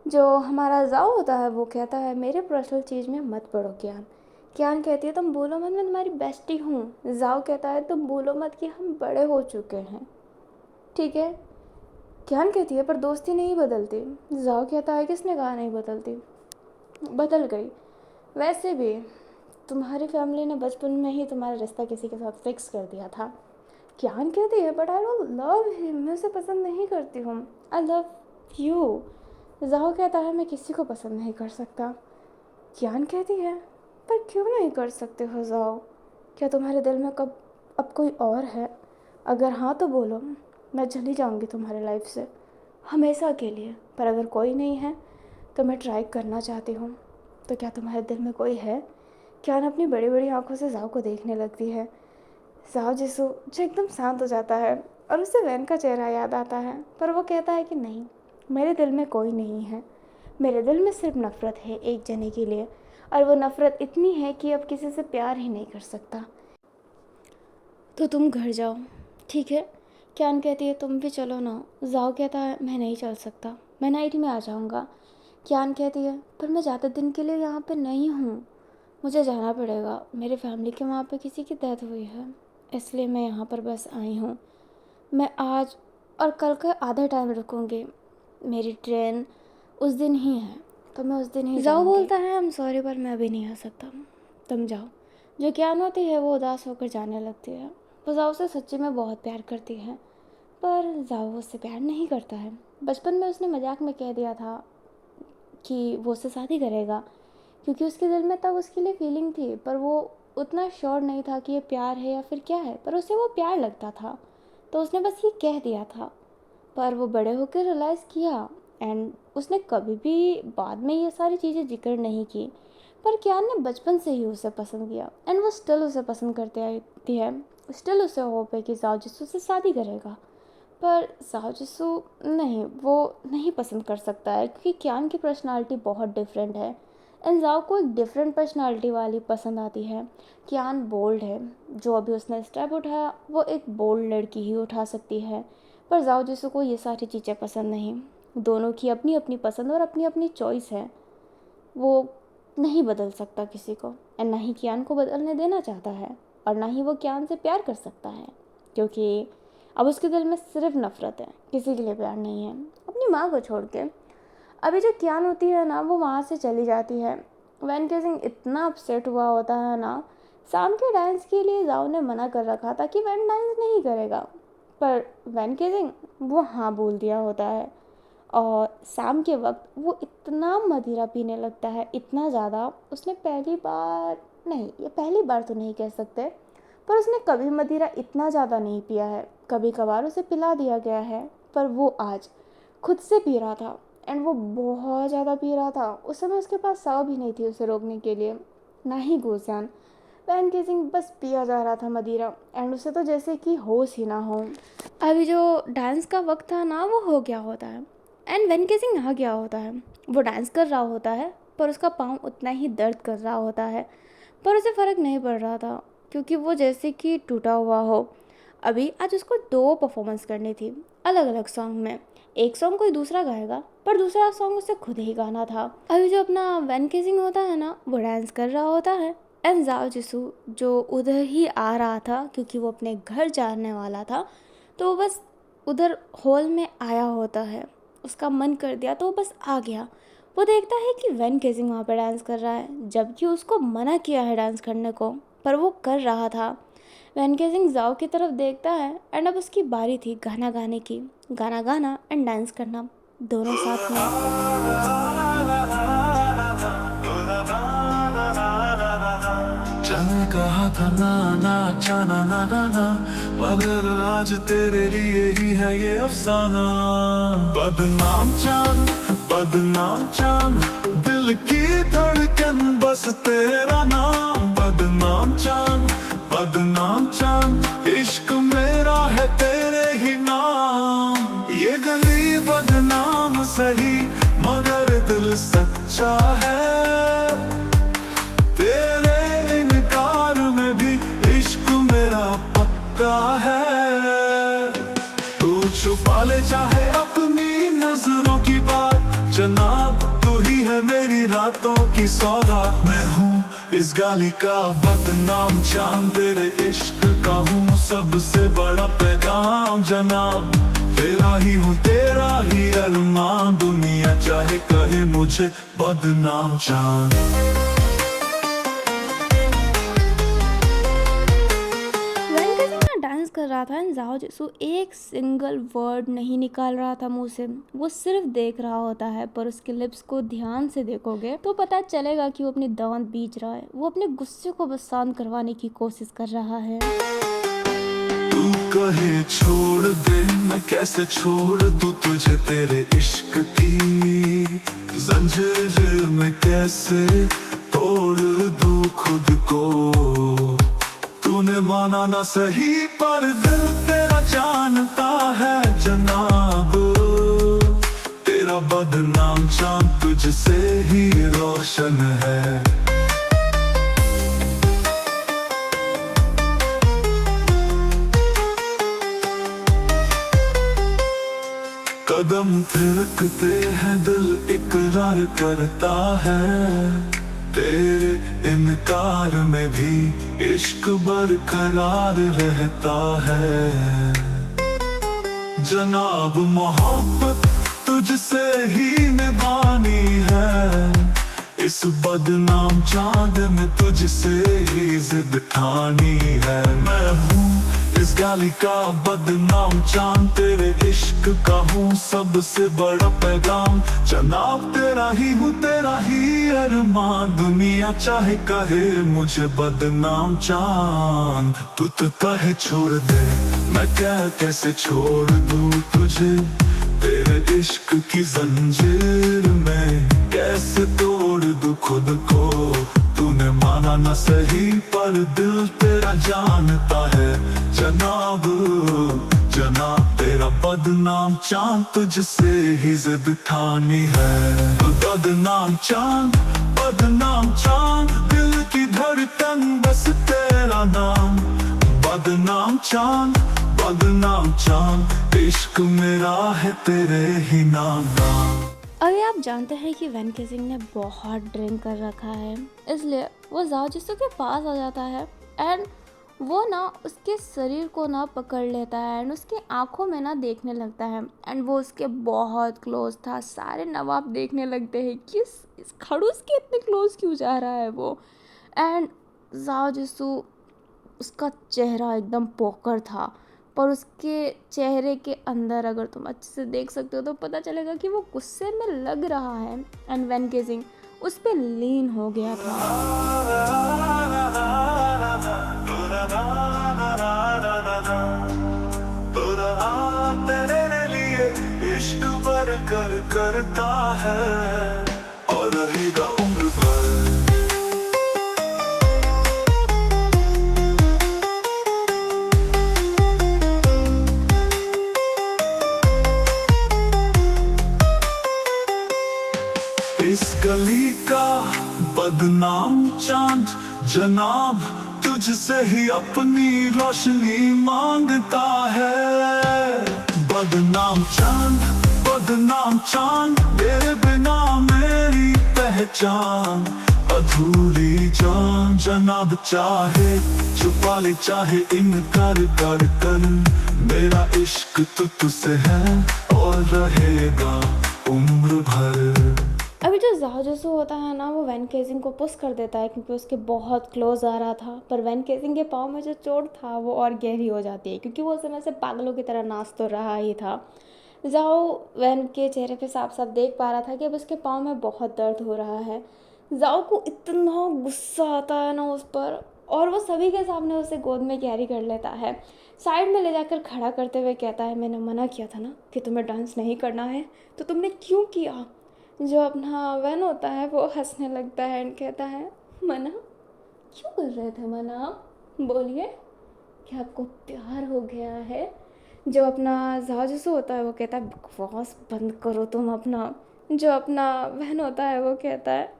[SPEAKER 1] जो हमारा जाओ होता है वो कहता है मेरे पर्सनल चीज़ में मत पड़ो कियान। कियान कहती है तुम बोलो मत मैं तुम्हारी बेस्टी हूँ। जाओ कहता है तुम बोलो मत कि हम बड़े हो चुके हैं, ठीक है? कियान कहती है पर दोस्ती नहीं बदलती। जाओ कहता है किसने कहा नहीं बदलती, बदल गई। वैसे भी तुम्हारी फैमिली ने बचपन में ही तुम्हारा रिश्ता किसी के साथ फिक्स कर दिया था। कियान कहती है but I don't love him, मैं उसे पसंद नहीं करती हूँ, आई लव यू। जाओ कहता है मैं किसी को पसंद नहीं कर सकता। कियान कहती है पर क्यों नहीं कर सकते हो जाओ? क्या तुम्हारे दिल में कब अब कोई और है? अगर हाँ तो बोलो, मैं चली जाऊँगी तुम्हारे लाइफ से हमेशा के लिए, पर अगर कोई नहीं है तो मैं ट्राई करना चाहती हूँ। तो क्या तुम्हारे दिल में कोई है? कियान अपनी बड़ी बड़ी आंखों से जाओ को देखने लगती है। जाओ जिसू जो एकदम शांत हो जाता है और उसे वैन का चेहरा याद आता है, पर वो कहता है कि नहीं, मेरे दिल में कोई नहीं है, मेरे दिल में सिर्फ नफ़रत है एक जने के लिए, और वो नफ़रत इतनी है कि अब किसी से प्यार ही नहीं कर सकता। तो तुम घर जाओ, ठीक है? कियान कहती है तुम भी चलो ना। जाओ कहता है मैं नहीं चल सकता, मैं नाइट में आ जाऊँगा। कियान कहती है पर मैं ज़्यादा दिन के लिए यहाँ पे नहीं हूँ, मुझे जाना पड़ेगा, मेरे फैमिली के वहाँ पे किसी की डेथ हुई है, इसलिए मैं यहाँ पर बस आई हूँ। मैं आज और कल का आधा टाइम रुकूँगी, मेरी ट्रेन उस दिन ही है तो मैं उस दिन ही जाओ बोलता है आई एम सॉरी पर मैं अभी नहीं आ सकता, तुम जाओ। जो कियान होती है वो उदास होकर जाने लगती है। वो जाओ से सच्ची में बहुत प्यार करती है, पर जाओ उससे प्यार नहीं करता है। बचपन में उसने मजाक में कह दिया था कि वो उससे शादी करेगा, क्योंकि उसके दिल में तब उसके लिए फीलिंग थी, पर वो उतना श्योर नहीं था कि ये प्यार है या फिर क्या है, पर उसे वो प्यार लगता था तो उसने बस ये कह दिया था। पर वो बड़े होकर रियलाइज़ किया एंड उसने कभी भी बाद में ये सारी चीज़ें जिक्र नहीं की, पर कियान ने बचपन से ही उसे पसंद किया एंड वो स्टिल उसे पसंद करती आती है। स्टिल उसे होप है कि जाओ जिसू से शादी करेगा, पर जाओ जिसू नहीं, वो नहीं पसंद कर सकता है क्योंकि कियान की पर्सनालिटी बहुत डिफरेंट है एंड जाओ को एक डिफरेंट पर्सनालिटी वाली पसंद आती है। कियान बोल्ड है, जो अभी उसने स्टेप उठाया वो एक बोल्ड लड़की ही उठा सकती है, पर जाओ जिसू को ये सारी चीज़ें पसंद नहीं। दोनों की अपनी अपनी पसंद और अपनी अपनी चॉइस है, वो नहीं बदल सकता किसी को एंड ना ही कियान को बदलने देना चाहता है, और ना ही वो कियान से प्यार कर सकता है, क्योंकि अब उसके दिल में सिर्फ नफ़रत है, किसी के लिए प्यार नहीं है अपनी माँ को छोड़ के। अभी जो कियान होती है ना वो वहाँ से चली जाती है। वैन केजिंग इतना अपसेट हुआ होता है ना, शाम के डांस के लिए जाओ ने मना कर रखा था कि वैन डांस नहीं करेगा, पर वैन केजिंग वो हाँ बोल दिया होता है, और शाम के वक्त वो इतना मदिरा पीने लगता है, इतना ज़्यादा। उसने पहली बार नहीं, ये पहली बार तो नहीं कह सकते, पर उसने कभी मदिरा इतना ज़्यादा नहीं पिया है। कभी कभार उसे पिला दिया गया है, पर वो आज खुद से पी रहा था। एंड वो बहुत ज़्यादा पी रहा था। उस समय उसके पास साव भी नहीं थी उसे रोकने के लिए, ना ही घूसान। वैन केसिंग बस पिया जा रहा था मदिरा, एंड उसे तो जैसे कि होश ही ना हो। अभी जो डांस का वक्त था ना, वो हो गया होता है एंड वैन केसिंग आ गया होता है। वो डांस कर रहा होता है, पर उसका पाँव उतना ही दर्द कर रहा होता है, पर उसे फ़र्क नहीं पड़ रहा था, क्योंकि वो जैसे कि टूटा हुआ हो। अभी आज उसको 2 परफॉर्मेंस करनी थी, अलग अलग सॉन्ग में। एक सॉन्ग कोई दूसरा गाएगा, पर दूसरा सॉन्ग उसे खुद ही गाना था। अभी जो अपना वैन केसिंग होता है ना, वो डांस कर रहा होता है एंड जाओ जिसू जो उधर ही आ रहा था, क्योंकि वो अपने घर जाने वाला था, तो वो बस उधर हॉल में आया होता है। उसका मन कर दिया तो वो बस आ गया। वो देखता है कि वैन केसिंग वहाँ पर डांस कर रहा है, जबकि उसको मना किया है डांस करने को, पर वो कर रहा था। वैन केसिंग जाओ की तरफ देखता है एंड अब उसकी बारी थी गाना गाने की। गाना गाना एंड डांस करना दोनों साथ में।
[SPEAKER 2] जाने कहा था ना ना जाना ना ना ना, मगर आज तेरे लिए ही है ये अफसाना। बदनाम चांद, बदनाम चांद, दिल की धड़कन बस तेरा नाम। बदनाम चांद, बदनाम चांद, इश्क मेरा है तेरे ही नाम। ये गली बदनाम सही, मगर दिल सच्चा है। तेरे इनकार में भी इश्क मेरा पक्का है। तू छुपा ले चाहे अपनी नजरों की बात, जनाब तू ही है मेरी रातों की सौगात। मैं हूँ इस गाली का बदनाम चांद, तेरे इश्क का हूँ सबसे बड़ा पैगाम। जनाब तेरा ही हूँ, तेरा ही अरमान, दुनिया चाहे कहे मुझे बदनाम चांद।
[SPEAKER 1] डांस कर रहा था एंड जाओ जिसू एक सिंगल वर्ड नहीं निकाल रहा था मुंह से। वो सिर्फ देख रहा होता है, पर उसके लिप्स को ध्यान से देखोगे तो पता चलेगा कि वो अपने दांत बीच रहा है। वो अपने गुस्से को बस शांत करवाने की कोशिश कर रहा है।
[SPEAKER 2] तू कहे छोड़ दे, मैं कैसे छोड़ दूं तुझे, तेरे इश्क की जंजीर में कैसे तोड़ दूं खुद को। तूने माना ना सही, पर दिल तेरा जानता है जनाब। तेरा बदनाम चांद तुझसे ही रोशन है। कदम थिरकते हैं दिल इकरार करता है। तेरे इनकार में भी इश्क बरकरार रहता है। जनाब मोहब्बत तुझसे ही निभानी है। इस बदनाम चांद में तुझसे ही जिद ठानी है। मैं हूँ इस गाली का बदनाम चांद, तेरे इश्क का हूँ सबसे बड़ा पैगाम। जनाब तेरा ही हूँ, तेरा ही अरमान, दुनिया चाहे कहे मुझे बदनाम चांद। तू तो कहे छोड़ दे, मैं कैसे छोड़ दूँ तुझे, तेरे इश्क की जंजीर में कैसे तोड़ दूँ खुद को। तूने माना ना सही, पर दिल तेरा जानता है जनाब। जनाब तेरा बदनाम चांद तुझसे ही जिद ठानी है। बदनाम चांद, बदनाम चांद, दिल की धड़कन बस तेरा नाम। बदनाम चांद, बदनाम चांद, इश्क मेरा है तेरे ही नाम।
[SPEAKER 1] अभी आप जानते हैं कि वैन केसिंग ने बहुत ड्रिंक कर रखा है, इसलिए वो जाओ जिसू के पास आ जाता है एंड वो ना उसके शरीर को ना पकड़ लेता है एंड उसकी आंखों में ना देखने लगता है। एंड वो उसके बहुत क्लोज था। सारे नवाब देखने लगते हैं कि इस खड़ूस के इतने क्लोज क्यों जा रहा है वो। एंड जाओ जिसू, उसका चेहरा एकदम पोकर था, पर उसके चेहरे के अंदर अगर तुम अच्छे से देख सकते हो तो पता चलेगा कि वो गुस्से में लग रहा है। एंड वैन गेजिंग उस पर लीन हो गया था।
[SPEAKER 2] तेरे लिए इश्क कर करता है और रहेगा उम्र भर। इस गली का बदनाम चांद जनाब तुझसे ही अपनी रोशनी मांगता है। बदनाम चांद तेरे बिना मेरी पहचान अधूरी जान। जनाब चाहे छुपा ले चाहे इनकार कर मेरा इश्क तुझसे है और रहेगा उम्र भर।
[SPEAKER 1] अभी जो जाओ जसू होता है ना, वो वैन केजिंग को पुश कर देता है क्योंकि उसके बहुत क्लोज आ रहा था। पर वैन केजिंग के पाँव में जो चोट था वो और गहरी हो जाती है क्योंकि वो उस समय से पागलों की तरह नाच तो रहा ही था। जाओ वैन के चेहरे पे साफ साफ देख पा रहा था कि अब उसके पाँव में बहुत दर्द हो रहा है। जाओ को इतना गुस्सा आता है ना उस पर, और वो सभी के सामने उसे गोद में कैरी कर लेता है। साइड में ले जाकर खड़ा करते हुए कहता है, मैंने मना किया था ना कि तुम्हें डांस नहीं करना है, तो तुमने क्यों किया। जो अपना वैन होता है वो हंसने लगता है एंड कहता है, मना क्यों कर रहे थे मना, बोलिए क्या आपको प्यार हो गया है। जो अपना जाजूसू होता है वो कहता है, बकवास बंद करो तुम अपना। जो अपना वैन होता है वो कहता है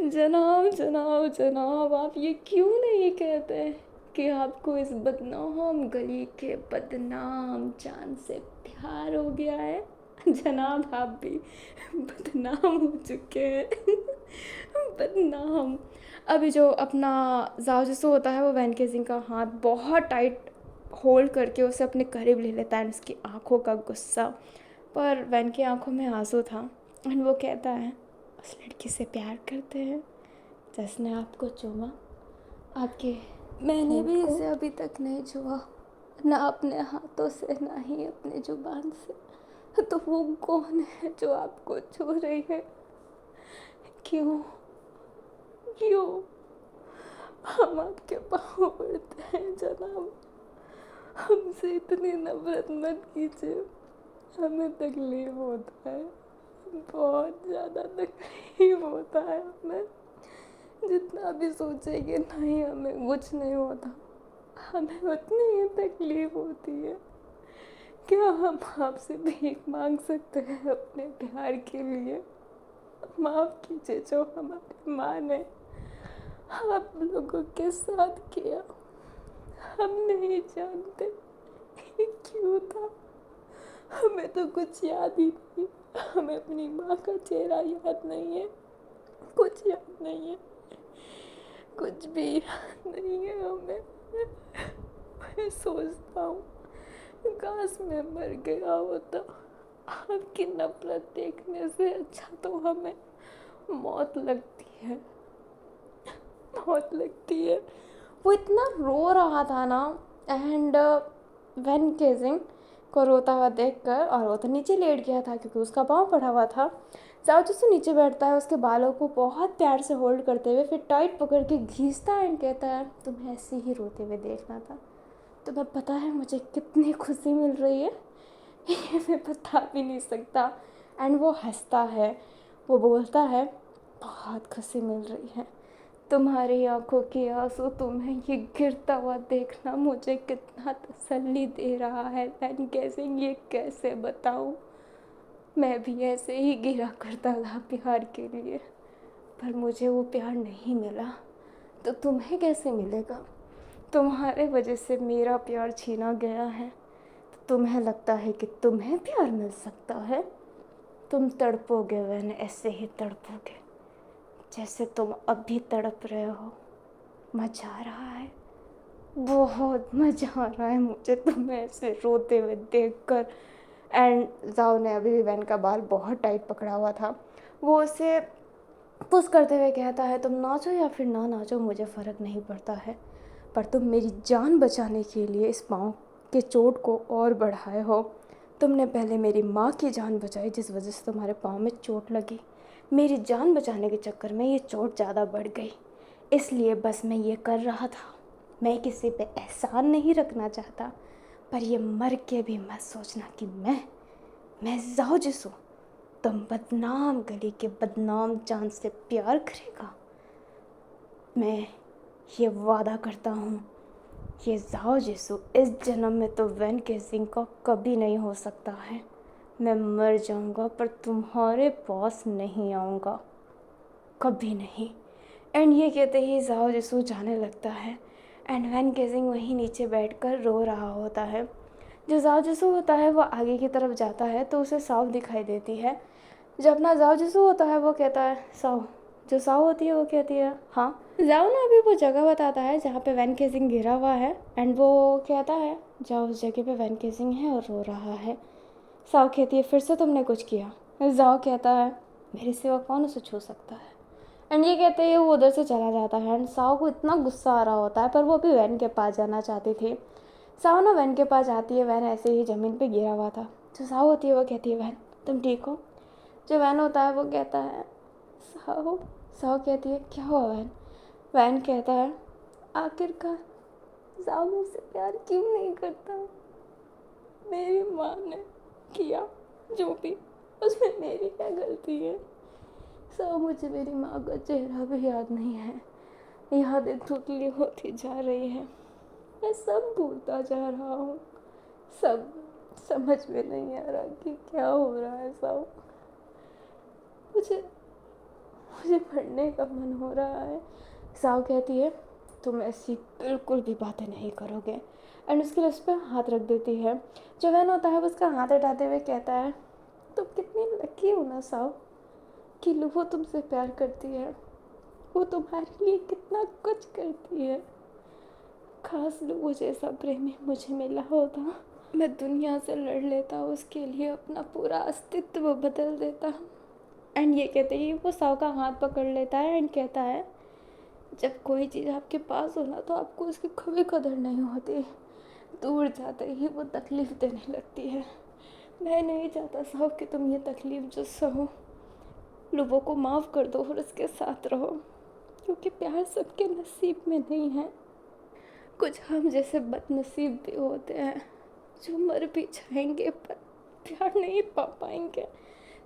[SPEAKER 1] जनाब जनाब जनाब आप ये क्यों नहीं कहते कि आपको इस बदनाम गली के बदनाम चांद से प्यार हो गया है। जनाब आप भी बदनाम हो चुके हैं बदनाम। अभी जो अपना जाओ होता है वो वैन केजिंग का हाथ बहुत टाइट होल्ड करके उसे अपने करीब ले लेता है। उसकी आंखों का गुस्सा, पर वैन की आंखों में आंसू था एंड वो कहता है, उस लड़की से प्यार करते हैं जिसने आपको चूमा, आपके मैंने भी इसे अभी तक नहीं छुआ, ना अपने हाथों से ना ही अपने जुबान से, तो वो कौन है जो आपको छू रही है। क्यों क्यों हम आपके पाँव पड़ते हैं जनाब, हमसे इतनी नफरत मत कीजिए, हमें तकलीफ होता है, बहुत ज़्यादा तकलीफ होता है हमें। जितना भी सोचेंगे नहीं हमें कुछ नहीं होता, हमें उतनी ही तकलीफ होती है। क्या हम आपसे भीख मांग सकते हैं अपने प्यार के लिए। माफ़ कीजिए जो हमारी माँ ने आप लोगों के साथ किया, हम नहीं जानते क्यों था, हमें तो कुछ याद ही नहीं, हमें अपनी माँ का चेहरा याद नहीं है, कुछ याद नहीं है, कुछ भी याद नहीं है हमें। मैं सोचता हूँ काश मैं मर गया होता, आपकी नफरत देखने से अच्छा तो हमें मौत लगती है, मौत लगती है। वो इतना रो रहा था ना, एंड वैन केजिंग को रोता हुआ देखकर, और वो तो नीचे लेट गया था क्योंकि उसका पाँव पड़ा हुआ था। जाओ नीचे बैठता है, उसके बालों को बहुत प्यार से होल्ड करते हुए फिर टाइट पकड़ के घींचता है एंड कहता है, तुम्हें ऐसे ही रोते हुए देखना था, तुम्हें पता है मुझे कितनी खुशी मिल रही है, ये मैं बता भी नहीं सकता। एंड वो हंसता है, वो बोलता है, बहुत खुशी मिल रही है, तुम्हारी आंखों के आंसू, तुम्हें ये गिरता हुआ देखना मुझे कितना तसल्ली दे रहा है। एंड कैसे ये कैसे बताऊँ, मैं भी ऐसे ही गिरा करता था प्यार के लिए, पर मुझे वो प्यार नहीं मिला, तो तुम्हें कैसे मिलेगा। तुम्हारे वजह से मेरा प्यार छीना गया है, तो तुम्हें लगता है कि तुम्हें प्यार मिल सकता है। तुम तड़पोगे वैन, ऐसे ही तड़पोगे जैसे तुम अभी तड़प रहे हो। मज़ा आ रहा है, बहुत मज़ा आ रहा है मुझे तुम्हें ऐसे रोते हुए देखकर। एंड जाओ ने अभी भी वैन का बाल बहुत टाइट पकड़ा हुआ था, वो उसे पुश करते हुए कहता है, तुम नाचो या फिर ना नाचो मुझे फ़र्क नहीं पड़ता है, पर तुम मेरी जान बचाने के लिए इस पाँव के चोट को और बढ़ाए हो। तुमने पहले मेरी माँ की जान बचाई जिस वजह से तुम्हारे पाँव में चोट लगी। मेरी जान बचाने के चक्कर में ये चोट ज़्यादा बढ़ गई, इसलिए बस मैं ये कर रहा था। मैं किसी पे एहसान नहीं रखना चाहता, पर ये मर के भी मत सोचना कि मैं जाओ जिसू तुम बदनाम गली के बदनाम चांद से प्यार करेगा। मैं ये वादा करता हूँ, ये जाओ जिसू इस जन्म में तो वैन केसिंग का कभी नहीं हो सकता है। मैं मर जाऊँगा पर तुम्हारे पास नहीं आऊँगा, कभी नहीं। एंड ये कहते ही जाओ जिसू जाने लगता है एंड वैन केसिंग वहीं नीचे बैठकर रो रहा होता है। जो जाओ जिसू होता है वो आगे की तरफ जाता है तो उसे साव दिखाई देती है। जब अपना जाओ जिसू होता है वो कहता है साव। जो साव होती है वो कहती है हाँ। जाओ ना अभी वो जगह बताता है जहाँ पे वैन केसिंग गिरा हुआ है एंड वो कहता है जाओ उस जगह पे वैन केसिंग है और रो रहा है। साव कहती है फिर से तुमने कुछ किया। जाओ कहता है मेरे सिवा कौन उसे छू सकता है। एंड ये कहते हैं वो उधर से चला जाता है एंड साव को इतना गुस्सा आ रहा होता है पर वो अभी वैन के पास जाना चाहती थी। साव ना वैन के पास जाती है, वैन ऐसे ही ज़मीन पे गिरा हुआ था। जो साव होती है वो कहती है वैन तुम ठीक हो। जो वैन होता है वो कहता है साव। साव कहती है क्या हुआ वैन। वैन कहता है आखिरकार साव मुझसे प्यार क्यों नहीं करता। मेरी माँ ने किया जो भी, उसमें मेरी क्या गलती है। साव मुझे मेरी माँ का चेहरा भी याद नहीं है, यादें धुंधली होती जा रही है। मैं सब भूलता जा रहा हूँ, सब समझ में नहीं आ रहा कि क्या हो रहा है। साव मुझे पढ़ने का मन हो रहा है। साव कहती है तुम ऐसी बिल्कुल भी बातें नहीं करोगे एंड उसके लिए उस पर हाथ रख देती है। जो वैन होता है वो उसका हाथ हटाते हुए कहता है तुम कितनी लकी हो ना साव कि वो तुमसे प्यार करती है, वो तुम्हारे लिए कितना कुछ करती है। खास वो जैसा प्रेमी मुझे मिला होता, मैं दुनिया से लड़ लेता, उसके लिए अपना पूरा अस्तित्व बदल देता। एंड ये कहते ही वो साव का हाथ पकड़ लेता है एंड कहता है जब कोई चीज़ आपके पास हो ना तो आपको उसकी कभी कदर नहीं होती, दूर जाते ही वो तकलीफ़ देने लगती है। मैं नहीं चाहता साव कि तुम ये तकलीफ़ जो सहो, लोगों को माफ़ कर दो और उसके साथ रहो, क्योंकि प्यार सबके नसीब में नहीं है। कुछ हम जैसे बदनसीब भी होते हैं जो मर भी जाएंगे पर प्यार नहीं पा पाएंगे।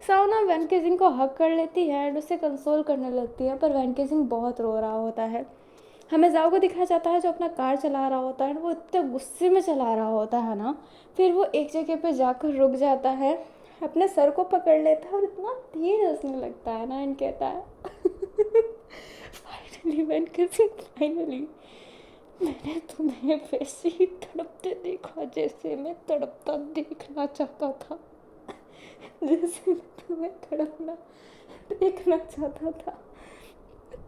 [SPEAKER 1] साव ना वैन केसिंग को हक कर लेती है एंड उसे कंसोल करने लगती है, पर वैन केसिंग बहुत रो रहा होता है। हमें जाओ को दिखाया जाता है जो अपना कार चला रहा होता है, वो इतने गुस्से में चला रहा होता है ना, फिर वो एक जगह पे जाकर रुक जाता है, अपने सर को पकड़ लेता है और इतना तेज हंसने लगता है ना एंड कहता है फाइनली वैन केसिंग फाइनली मैंने तुम्हें वैसे ही तड़पते देखा जैसे मैं तड़पता देखना चाहता था, जैसे मैं तुम्हें तड़पना देखना चाहता था।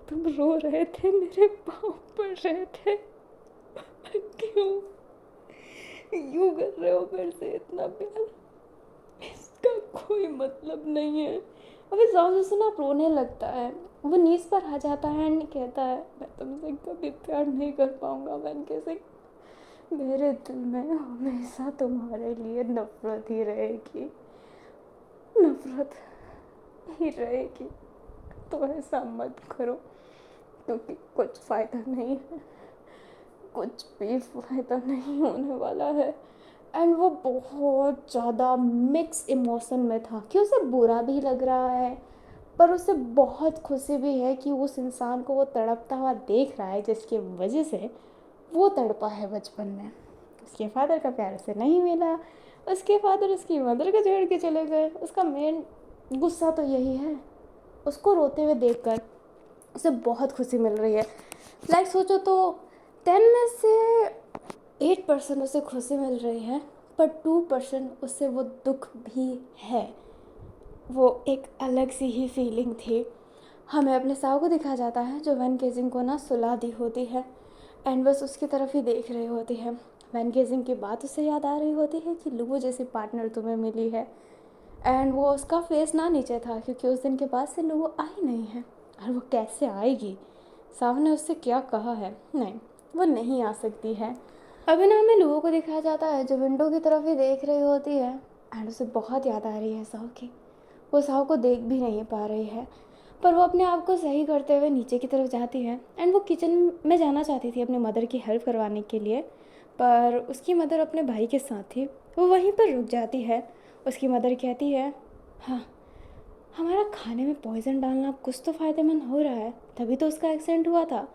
[SPEAKER 1] तुम रो रहे थे, मेरे पाँव पड़ रहे थे, क्यों यूं कर रहे हो मेरे से इतना प्यार, इसका कोई मतलब नहीं है। अभी जाओ सुना रोने लगता है, वो नीज पर आ जाता है एंड कहता है मैं तुमसे कभी प्यार नहीं कर पाऊंगा वैन केसिंग, मेरे दिल में हमेशा तुम्हारे लिए नफरत ही रहेगी, नफरत ही रहेगी। तो ऐसा मत करो क्योंकि कुछ फ़ायदा नहीं है, कुछ भी फ़ायदा नहीं होने वाला है। एंड वो बहुत ज़्यादा मिक्स इमोशन में था कि उसे बुरा भी लग रहा है पर उसे बहुत खुशी भी है कि उस इंसान को वो तड़पता हुआ देख रहा है जिसकी वजह से वो तड़पा है बचपन में। उसके फादर का प्यार उसे नहीं मिला, उसके फादर उसकी मदर को छोड़ के चले गए। उसका मेन गुस्सा तो यही है, उसको रोते हुए देखकर उसे बहुत खुशी मिल रही है। लाइक सोचो तो 10 में से 8% उसे खुशी मिल रही है पर 2% उससे वो दुख भी है। वो एक अलग सी ही फीलिंग थी। हमें अपने साव को दिखाया जाता है जो वैन केसिंग को ना सुला दी होती है एंड बस उसकी तरफ ही देख रही होती है। वैन केसिंग की बात उसे याद आ रही होती है कि लुबो जैसी पार्टनर तुम्हें मिली है एंड वो उसका फेस ना नीचे था क्योंकि उस दिन के बाद से लुबो आई नहीं है और वो कैसे आएगी, साव ने उससे क्या कहा है। नहीं, वो नहीं आ सकती है। अभी हमें लोगों को दिखाया जाता है जो विंडो की तरफ ही देख रही होती है एंड उसे बहुत याद आ रही है साहु की। वो साहु को देख भी नहीं पा रही है, पर वो अपने आप को सही करते हुए नीचे की तरफ जाती है एंड वो किचन में जाना चाहती थी अपने मदर की हेल्प करवाने के लिए, पर उसकी मदर अपने भाई के साथ थी। वो वहीं पर रुक जाती है। उसकी मदर कहती है, हाँ, हमारा खाने में पॉइज़न डालना कुछ तो फ़ायदेमंद हो रहा है, तभी तो उसका एक्सीडेंट हुआ था,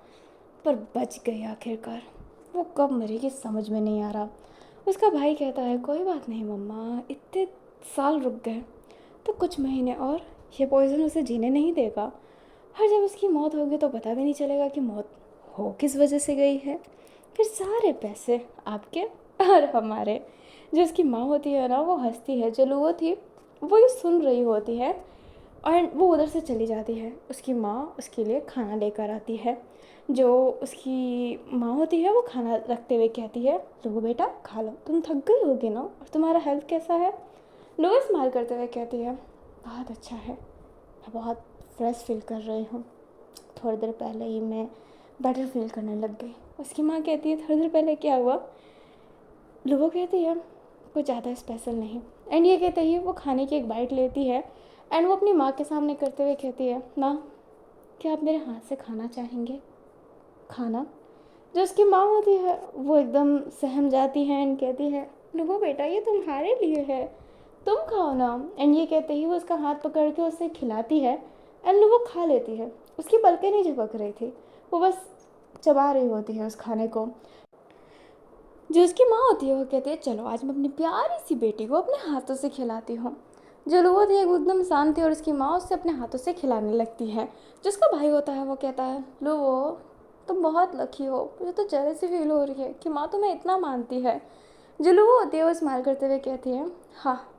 [SPEAKER 1] पर बच गई आखिरकार। वो कब मरेगी समझ में नहीं आ रहा। उसका भाई कहता है, कोई बात नहीं मम्मा, इतने साल रुक गए तो कुछ महीने और, ये पॉइज़न उसे जीने नहीं देगा। और जब उसकी मौत होगी तो पता भी नहीं चलेगा कि मौत हो किस वजह से गई है। फिर सारे पैसे आपके और हमारे। जो उसकी माँ होती है ना, वो हंसती है। जो लुओ थी वो ये सुन रही होती है और वो उधर से चली जाती है। उसकी माँ उसके लिए खाना लेकर आती है। जो उसकी माँ होती है वो खाना रखते हुए कहती है, लो बेटा खा लो, तुम थक गई होगी ना, और तुम्हारा हेल्थ कैसा है। लो स्माइल करते हुए कहती है, बहुत अच्छा है, मैं बहुत फ्रेश फील कर रही हूँ, थोड़ी देर पहले ही मैं बेटर फील करने लग गई। उसकी माँ कहती है, थोड़ी देर पहले क्या हुआ। लुबो कहती है, कुछ ज़्यादा स्पेशल नहीं। एंड ये कहते ही वो खाने की एक बाइट लेती है एंड वो अपनी माँ के सामने करते हुए कहती है, माँ क्या आप मेरे हाथ से खाना चाहेंगे। खाना। जो उसकी माँ होती है वो एकदम सहम जाती है एंड कहती है, लुबो बेटा ये तुम्हारे लिए है, तुम खाओ ना। एंड ये कहते ही वो उसका हाथ पकड़ के उसे खिलाती है एंड वो खा लेती है। उसकी पलकें नहीं झपक रही थी, वो बस चबा रही होती है उस खाने को। जो उसकी माँ होती है वो कहती है, चलो आज मैं अपनी प्यारी सी बेटी को अपने हाथों से खिलाती हूँ। जो लोगो थी वो एकदम शांत थी और उसकी माँ उससे अपने हाथों से खिलाने लगती है। जो उसका भाई होता है वो कहता है, लो तुम बहुत लकी हो, मुझे तो जेलसी फील हो रही है कि माँ तुम्हें इतना मानती है। जो लोगो होती है वो स्माइल करते हुए कहती है, हाँ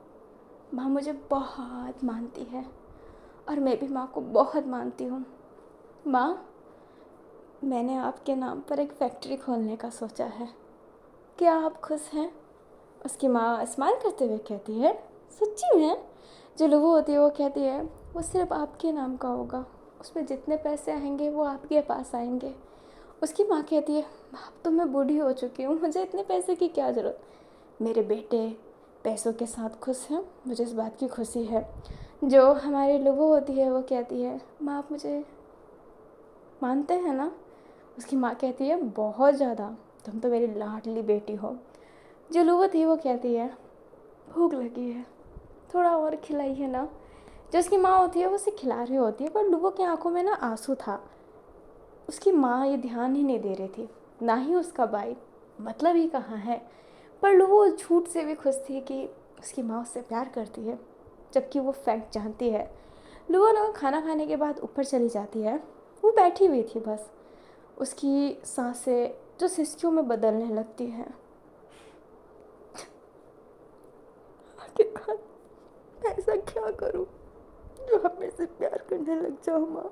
[SPEAKER 1] माँ मुझे बहुत मानती है और मैं भी माँ को बहुत मानती हूँ। माँ मैंने आपके नाम पर एक फैक्ट्री खोलने का सोचा है, क्या आप खुश हैं। उसकी माँ स्माइल करते हुए कहती है, सच्ची में। जो लोगो होती है वो कहती है, वो सिर्फ आपके नाम का होगा, उसमें जितने पैसे आएंगे वो आपके पास आएंगे। उसकी माँ कहती है, अब तो मैं बूढ़ी हो चुकी हूँ, मुझे इतने पैसे की क्या ज़रूरत। मेरे बेटे पैसों के साथ खुश हैं, मुझे इस बात की खुशी है। जो हमारी लोगो होती है वो कहती है, माँ आप मुझे मानते हैं ना। उसकी माँ कहती है, बहुत ज़्यादा, तुम तो मेरी लाडली बेटी हो। जो लुवो थी वो कहती है, भूख लगी है, थोड़ा और खिलाइए ना। जो उसकी माँ होती है वो उसे खिला रही होती है, पर लुवो की आंखों में ना आंसू था। उसकी माँ ये ध्यान ही नहीं दे रही थी, ना ही उसका भाई, मतलब ही कहाँ है। पर लुवो झूठ से भी खुश थी कि उसकी माँ उससे प्यार करती है, जबकि वो फैक्ट जानती है। लुवो ना खाना खाने के बाद ऊपर चली जाती है। वो बैठी हुई थी बस, उसकी सांसें जो सिसकियों में बदलने लगती हैं। आखिरकार ऐसा क्या करूं जो आप मेरे से प्यार करने लग जाओ माँ।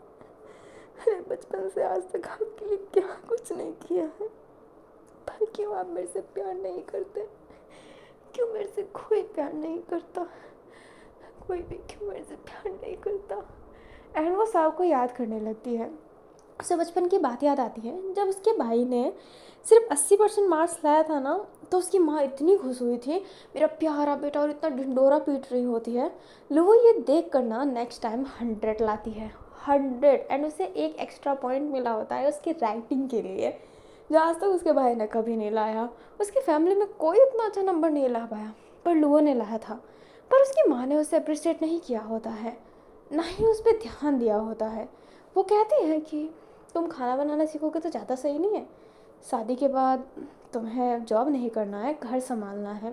[SPEAKER 1] मैंने बचपन से आज तक आपके लिए क्या कुछ नहीं किया है, पर क्यों आप मेरे से प्यार नहीं करते। क्यों मेरे से कोई प्यार नहीं करता, कोई भी क्यों मेरे से प्यार नहीं करता। एंड वो साव को याद करने लगती है। उसे बचपन की बात याद आती है जब उसके भाई ने सिर्फ 80% मार्क्स लाया था ना, तो उसकी माँ इतनी खुश हुई थी, मेरा प्यारा बेटा, और इतना ढिंडोरा पीट रही होती है। लो ये देख कर ना नेक्स्ट टाइम 100 लाती है, 100। एंड उसे एक एक्स्ट्रा पॉइंट मिला होता है उसकी राइटिंग के लिए, जो आज तक उसके भाई ने कभी नहीं लाया। उसकी फैमिली में कोई इतना अच्छा नंबर नहीं ला पाया, पर लुओ ने लाया था। पर उसकी माँ ने उसे अप्रिशिएट नहीं किया होता है, ना ही उस पर ध्यान दिया होता है। वो कहती है कि तुम खाना बनाना सीखोगे तो ज़्यादा सही नहीं है, शादी के बाद तुम्हें जॉब नहीं करना है, घर संभालना है।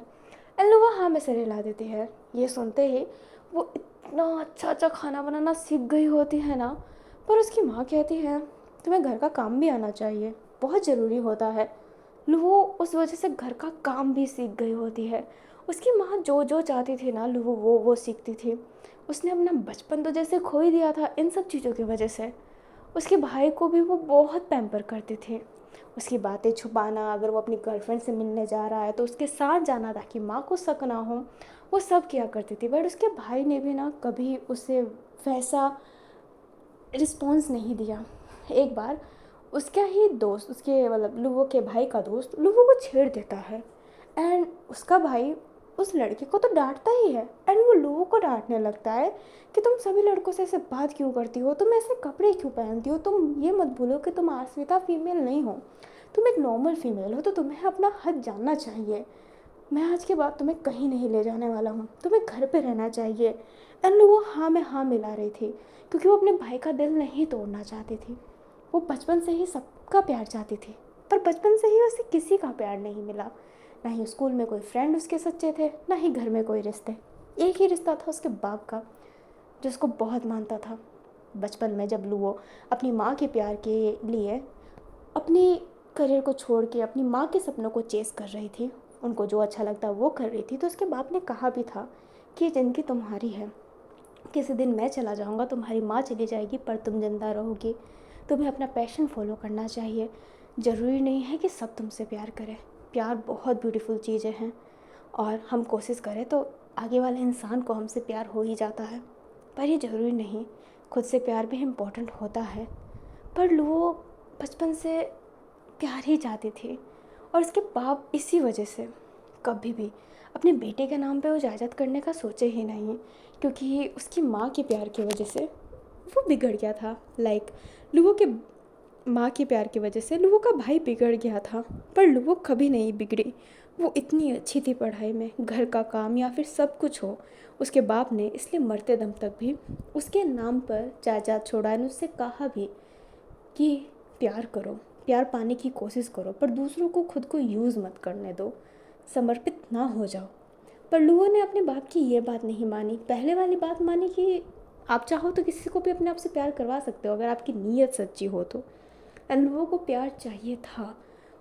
[SPEAKER 1] एंड वो हाँ में सिर हिला देती है। ये सुनते ही वो इतना अच्छा अच्छा खाना बनाना सीख गई होती है ना, पर उसकी माँ कहती है, तुम्हें घर का काम भी आना चाहिए, बहुत ज़रूरी होता है। लुवो उस वजह से घर का काम भी सीख गई होती है। उसकी माँ जो जो चाहती थी ना, लुवो वो सीखती थी। उसने अपना बचपन तो जैसे खो ही दिया था इन सब चीज़ों की वजह से। उसके भाई को भी वो बहुत पैम्पर करती थी। उसकी बातें छुपाना, अगर वो अपनी गर्लफ्रेंड से मिलने जा रहा है तो उसके साथ जाना ताकि माँ को शक ना हो, वो सब किया करती थी। बट उसके भाई ने भी ना कभी उसे वैसा रिस्पॉन्स नहीं दिया। एक बार उसका ही दोस्त, उसके मतलब लुवो के भाई का दोस्त लुवो को छेड़ देता है। एंड उसका भाई उस लड़के को तो डांटता ही है, एंड वो लुवो को डांटने लगता है कि तुम सभी लड़कों से ऐसे बात क्यों करती हो, तुम ऐसे कपड़े क्यों पहनती हो, तुम ये मत भूलो कि तुम आश्विता फीमेल नहीं हो, तुम एक नॉर्मल फीमेल हो, तो तुम्हें अपना हद जानना चाहिए। मैं आज के बाद तुम्हें कहीं नहीं ले जाने वाला हूँ, तुम्हें घर पे रहना चाहिए। एंड वो हाँ में हाँ मिला रही थी, क्योंकि वो अपने भाई का दिल नहीं तोड़ना चाहती थी। वो बचपन से ही सबका प्यार चाहती थी, पर बचपन से ही उसे किसी का प्यार नहीं मिला। ना ही स्कूल में कोई फ्रेंड उसके सच्चे थे, ना ही घर में कोई रिश्ते। एक ही रिश्ता था उसके बाप का, जो उसको बहुत मानता था। बचपन में जब लुओ अपनी माँ के प्यार के लिए अपनी करियर को छोड़ के अपनी माँ के सपनों को चेस कर रही थी, उनको जो अच्छा लगता वो कर रही थी, तो उसके बाप ने कहा भी था कि ये ज़िंदगी तुम्हारी है, किसी दिन मैं चला जाऊँगा, तुम्हारी माँ चली जाएगी, पर तुम जिंदा रहोगी, तुम्हें अपना पैशन फॉलो करना चाहिए। ज़रूरी नहीं है कि सब तुमसे प्यार करें, प्यार बहुत ब्यूटीफुल चीज़ें हैं, और हम कोशिश करें तो आगे वाले इंसान को हमसे प्यार हो ही जाता है, पर ये ज़रूरी नहीं, खुद से प्यार भी इम्पोर्टेंट होता है। पर लुओ बचपन से प्यार ही चाहती थी, और उसके बाप इसी वजह से कभी भी अपने बेटे के नाम पे वो जायदाद करने का सोचे ही नहीं, क्योंकि उसकी माँ के प्यार की वजह से वो बिगड़ गया था। लाइक लुओ के माँ के प्यार की वजह से लुओ का भाई बिगड़ गया था, पर लुओ कभी नहीं बिगड़ी। वो इतनी अच्छी थी पढ़ाई में, घर का काम या फिर सब कुछ हो, उसके बाप ने इसलिए मरते दम तक भी उसके नाम पर जायदाद छोड़ा ने उससे कहा भी कि प्यार करो, प्यार पाने की कोशिश करो, पर दूसरों को खुद को यूज़ मत करने दो, समर्पित ना हो जाओ। पर लुओ ने अपने बाप की ये बात नहीं मानी, पहले वाली बात मानी कि आप चाहो तो किसी को भी अपने आप से प्यार करवा सकते हो अगर आपकी नीयत सच्ची हो तो। एंड लुओ को प्यार चाहिए था,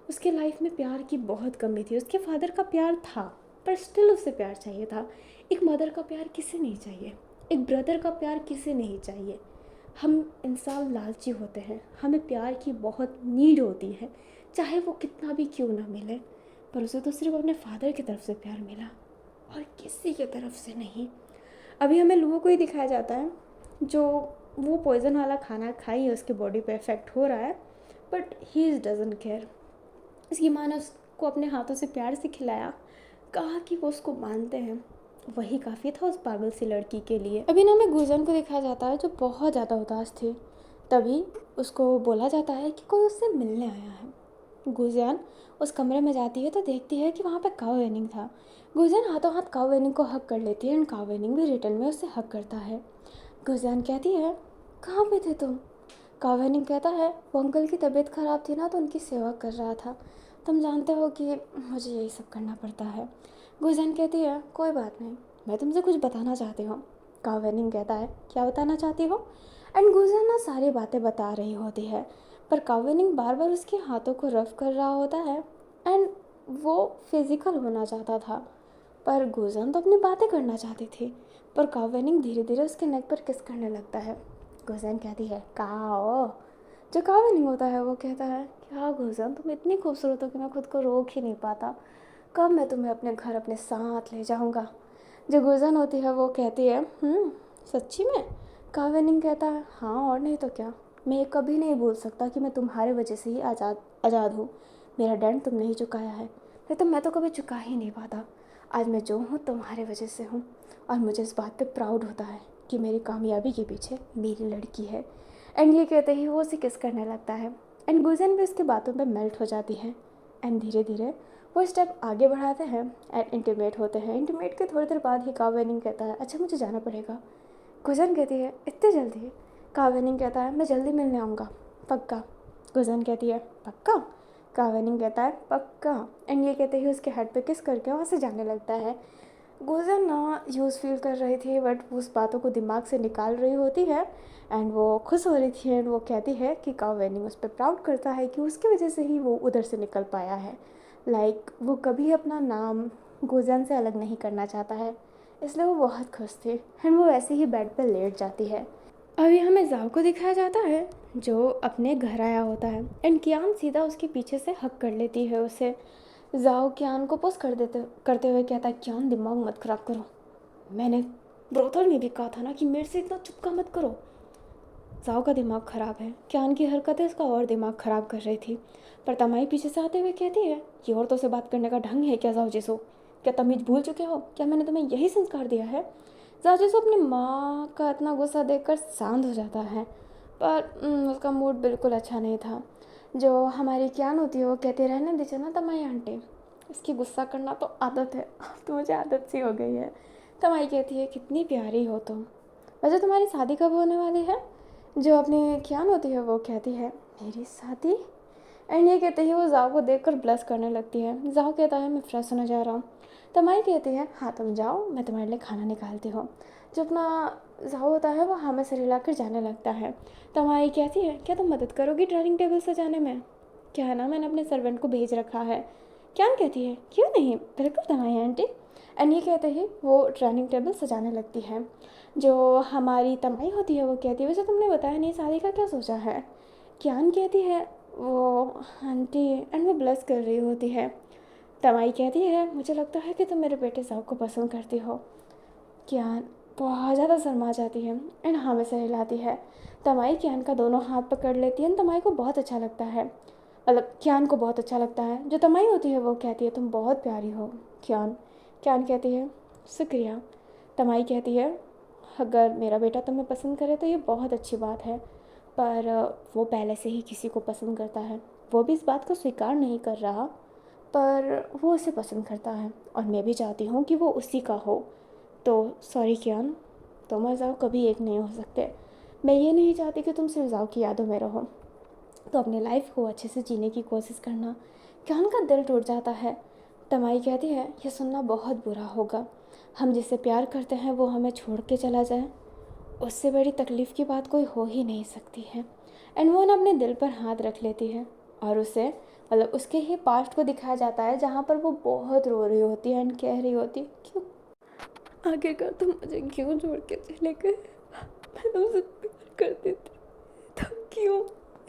[SPEAKER 1] उसके लाइफ में प्यार की बहुत कमी थी। उसके फादर का प्यार था, पर स्टिल उसे प्यार चाहिए था। एक मदर का प्यार किसे नहीं चाहिए, एक ब्रदर का प्यार किसे नहीं चाहिए। हम इंसान लालची होते हैं, हमें प्यार की बहुत नीड होती है, चाहे वो कितना भी क्यों ना मिले, पर उसे तो सिर्फ अपने फादर की तरफ से प्यार मिला और किसी की तरफ से नहीं। अभी हमें लुओ को ही दिखाया जाता है जो वो पॉइज़न वाला खाना खाई है, उसके बॉडी पे इफेक्ट हो रहा है, बट ही डजंट केयर। उसकी माँ ने उसको अपने हाथों से प्यार से खिलाया, कहा कि वो उसको मानते हैं, वही काफ़ी था उस पागल सी लड़की के लिए। अभी ना हमें गुजन को दिखाया जाता है जो बहुत ज़्यादा उदास थी। तभी उसको बोला जाता है कि कोई उससे मिलने आया है। गुजियान उस कमरे में जाती है तो देखती है कि वहाँ पे काओ वेनिंग था। गुजियान हाथों हाथ काओ वेनिंग को हक कर लेती है, एंड काओ वेनिंग भी रिटर्न में उससे हक करता है। गुजियान कहती है, कहाँ पे थे तुम? काओ वेनिंग कहता है, वो अंकल की तबीयत ख़राब थी ना, तो उनकी सेवा कर रहा था, तुम जानते हो कि मुझे यही सब करना पड़ता है। गुजियान कहती है, कोई बात नहीं, मैं तुमसे कुछ बताना चाहती हूँ। काओ वेनिंग कहता है, क्या बताना चाहती हो? एंड गुजियान ना सारी बातें बता रही होती है, पर काओ वेनिंग बार बार उसके हाथों को रफ कर रहा होता है, एंड वो फिज़िकल होना चाहता था, पर गुजियान तो अपनी बातें करना चाहती थी। पर काओ वेनिंग धीरे धीरे उसके नेक पर किस करने लगता है। गुजियान कहती है, काओ। जो काओ वेनिंग होता है वो कहता है, क्या गुजियान, तुम इतनी खूबसूरत हो कि मैं खुद को रोक ही नहीं पाता, कब मैं तुम्हें अपने घर अपने साथ ले जाऊंगा। जो गुजन होती है वो कहती है, सच्ची में? काओ वेनिंग कहता है, हाँ और नहीं तो क्या, मैं ये कभी नहीं भूल सकता कि मैं तुम्हारे वजह से ही आज़ाद हूँ। मेरा डेंट तुमने ही चुकाया है, नहीं तो मैं तो कभी चुका ही नहीं पाता। आज मैं जो हूँ तुम्हारे वजह से हूँ, और मुझे इस बात पे प्राउड होता है कि मेरी कामयाबी के पीछे मेरी लड़की है। एंड ये कहते ही वो उसे किस करने लगता है, एंड गुजन भी उसकी बातों पे मेल्ट हो जाती है। एंड धीरे धीरे वो स्टेप आगे बढ़ाते हैं एंड इंटीमेट होते हैं। इंटीमेट के थोड़ी देर बाद ही काओ वेनिंग कहता है, अच्छा मुझे जाना पड़ेगा। गुजन कहती है, इतनी जल्दी? काओ वेनिंग कहता है, मैं जल्दी मिलने आऊँगा, पक्का। गुजन कहती है, पक्का? काओ वेनिंग कहता है, पक्का। एंड ये कहते ही उसके हेड पे किस करके वहाँ से जाने लगता है। गुजन ना यूज़ फील कर रही थी, बट उस बातों को दिमाग से निकाल रही होती है, एंड वो खुश हो रही थी। एंड वो कहती है कि काओ वेनिंग उस पर प्राउड करता है कि उसकी वजह से ही वो उधर से निकल पाया है। वो कभी अपना नाम गुजन से अलग नहीं करना चाहता है, इसलिए वो बहुत खुश थी। एंड वो वैसे ही बेड पर लेट जाती है। अभी हमें जाओ को दिखाया जाता है जो अपने घर आया होता है, एंड कियान सीधा उसके पीछे से हक कर लेती है उसे। जाओ कियान को पुश करते हुए कहता है, कियान दिमाग मत ख़राब करो, मैंने ब्रोथल में भी कहा था ना कि मेरे से इतना चुपका मत करो। जाओ का दिमाग ख़राब है। क्यान की हरकतें उसका और दिमाग ख़राब कर रही थी। पर तमाई पीछे से आते हुए कहती है, ये औरतों से बात करने का ढंग है क्या जाओ जिसो? क्या तमीज़ भूल चुके हो? क्या मैंने तुम्हें यही संस्कार दिया है? जाओ जिसो अपनी माँ का इतना गुस्सा देखकर शांत हो जाता है। पर उसका मूड बिल्कुल अच्छा नहीं था। जो हमारी क्यान होती है वो कहती, रहने दीजिए ना तमाई आंटी, इसकी गुस्सा करना तो आदत है, अब तो मुझे आदत सी हो गई है। तमाई कहती है, कितनी प्यारी हो तुम। वैसे तुम्हारी शादी कब होने वाली है? जो अपनी क्यान होती है वो कहती है, मेरी शादी? एंड ये कहते ही वो जाओ को देखकर ब्लश करने लगती है। जाओ कहता है, मैं फ्रेश होने जा रहा हूँ। तमाई कहती है, हाँ तुम जाओ, मैं तुम्हारे लिए खाना निकालती हूँ। जो अपना जाओ होता है वो हमें से हिलाकर जाने लगता है। तमाई कहती है, क्या तुम मदद करोगी डाइनिंग टेबल सजाने में? क्या है ना, मैंने अपने सर्वेंट को भेज रखा है। क्यान कहती है, क्यों नहीं, बिल्कुल तमाई आंटी। एंड ये कहते ही वो डाइनिंग टेबल सजाने लगती है। जो हमारी तमाई होती है वो कहती है, वैसे तुमने बताया नहीं शादी का क्या सोचा है? क्यान कहती है, वो आंटी, एंड वो ब्लश कर रही होती है। तमाई कहती है, मुझे लगता है कि तुम मेरे बेटे साहब को पसंद करती हो। क्यान बहुत ज़्यादा शर्मा जाती है एंड हाँ में से हिलाती है। तमाई क्यान का दोनों हाथ पकड़ लेती है एंड तमाई को बहुत अच्छा लगता है, मतलब क्यान को बहुत अच्छा लगता है। जो तमाई होती है वो कहती है, तुम बहुत प्यारी हो क्यान। क्यान कहती है, शुक्रिया। तमाई कहती है, अगर मेरा बेटा तुम्हें पसंद करे तो ये बहुत अच्छी बात है, पर वो पहले से ही किसी को पसंद करता है। वो भी इस बात को स्वीकार नहीं कर रहा, पर वो उसे पसंद करता है और मैं भी चाहती हूँ कि वो उसी का हो। तो सॉरी क्यान, तुम और जाओ कभी एक नहीं हो सकते। मैं ये नहीं चाहती कि तुम सिर्फ जाओ की यादों में रहो, तो अपनी लाइफ को अच्छे से जीने की कोशिश करना। क्यान का दिल टूट जाता है। तमाई कहती है, यह सुनना बहुत बुरा होगा, हम जिससे प्यार करते हैं वो हमें छोड़ के चला जाए, उससे बड़ी तकलीफ़ की बात कोई हो ही नहीं सकती है। एंड वो ना अपने दिल पर हाथ रख लेती है और उसे, मतलब उसके ही पास्ट को दिखाया जाता है जहाँ पर वो बहुत रो रही होती है एंड कह रही होती है, क्यों आखिरकार तुम मुझे क्यों छोड़ के चले गए? मैं तुमसे प्यार करती थी, तब क्यों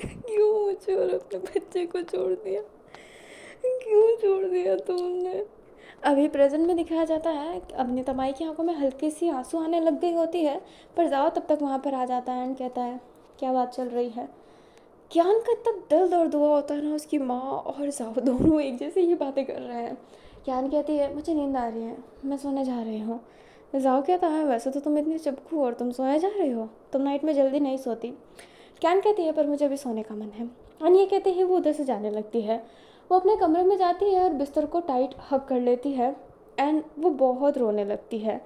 [SPEAKER 1] क्यों मुझे और अपने बच्चे को छोड़ दिया? क्यों छोड़ दिया तुमने? अभी प्रेजेंट में दिखाया जाता है कि अपनी तमाई की आंखों में हल्की सी आंसू आने लग गई होती है, पर जाओ तब तक वहाँ पर आ जाता है एंड कहता है, क्या बात चल रही है? क्यान का इतना दिल दर्द हुआ होता है ना, उसकी माँ और जाओ दोनों एक जैसे ये बातें कर रहे हैं। क्यान कहती है, मुझे नींद आ रही है, मैं सोने जा रही हूँ। जाओ कहता है, वैसे तो तुम इतनी चुपकू और तुम सोने जा रही हो, तुम नाइट में जल्दी नहीं सोती। क्यान कहती है, पर मुझे अभी सोने का मन है। और ये कहते ही वो उधर से जाने लगती है। वो अपने कमरे में जाती है और बिस्तर को टाइट हक कर लेती है एंड वो बहुत रोने लगती है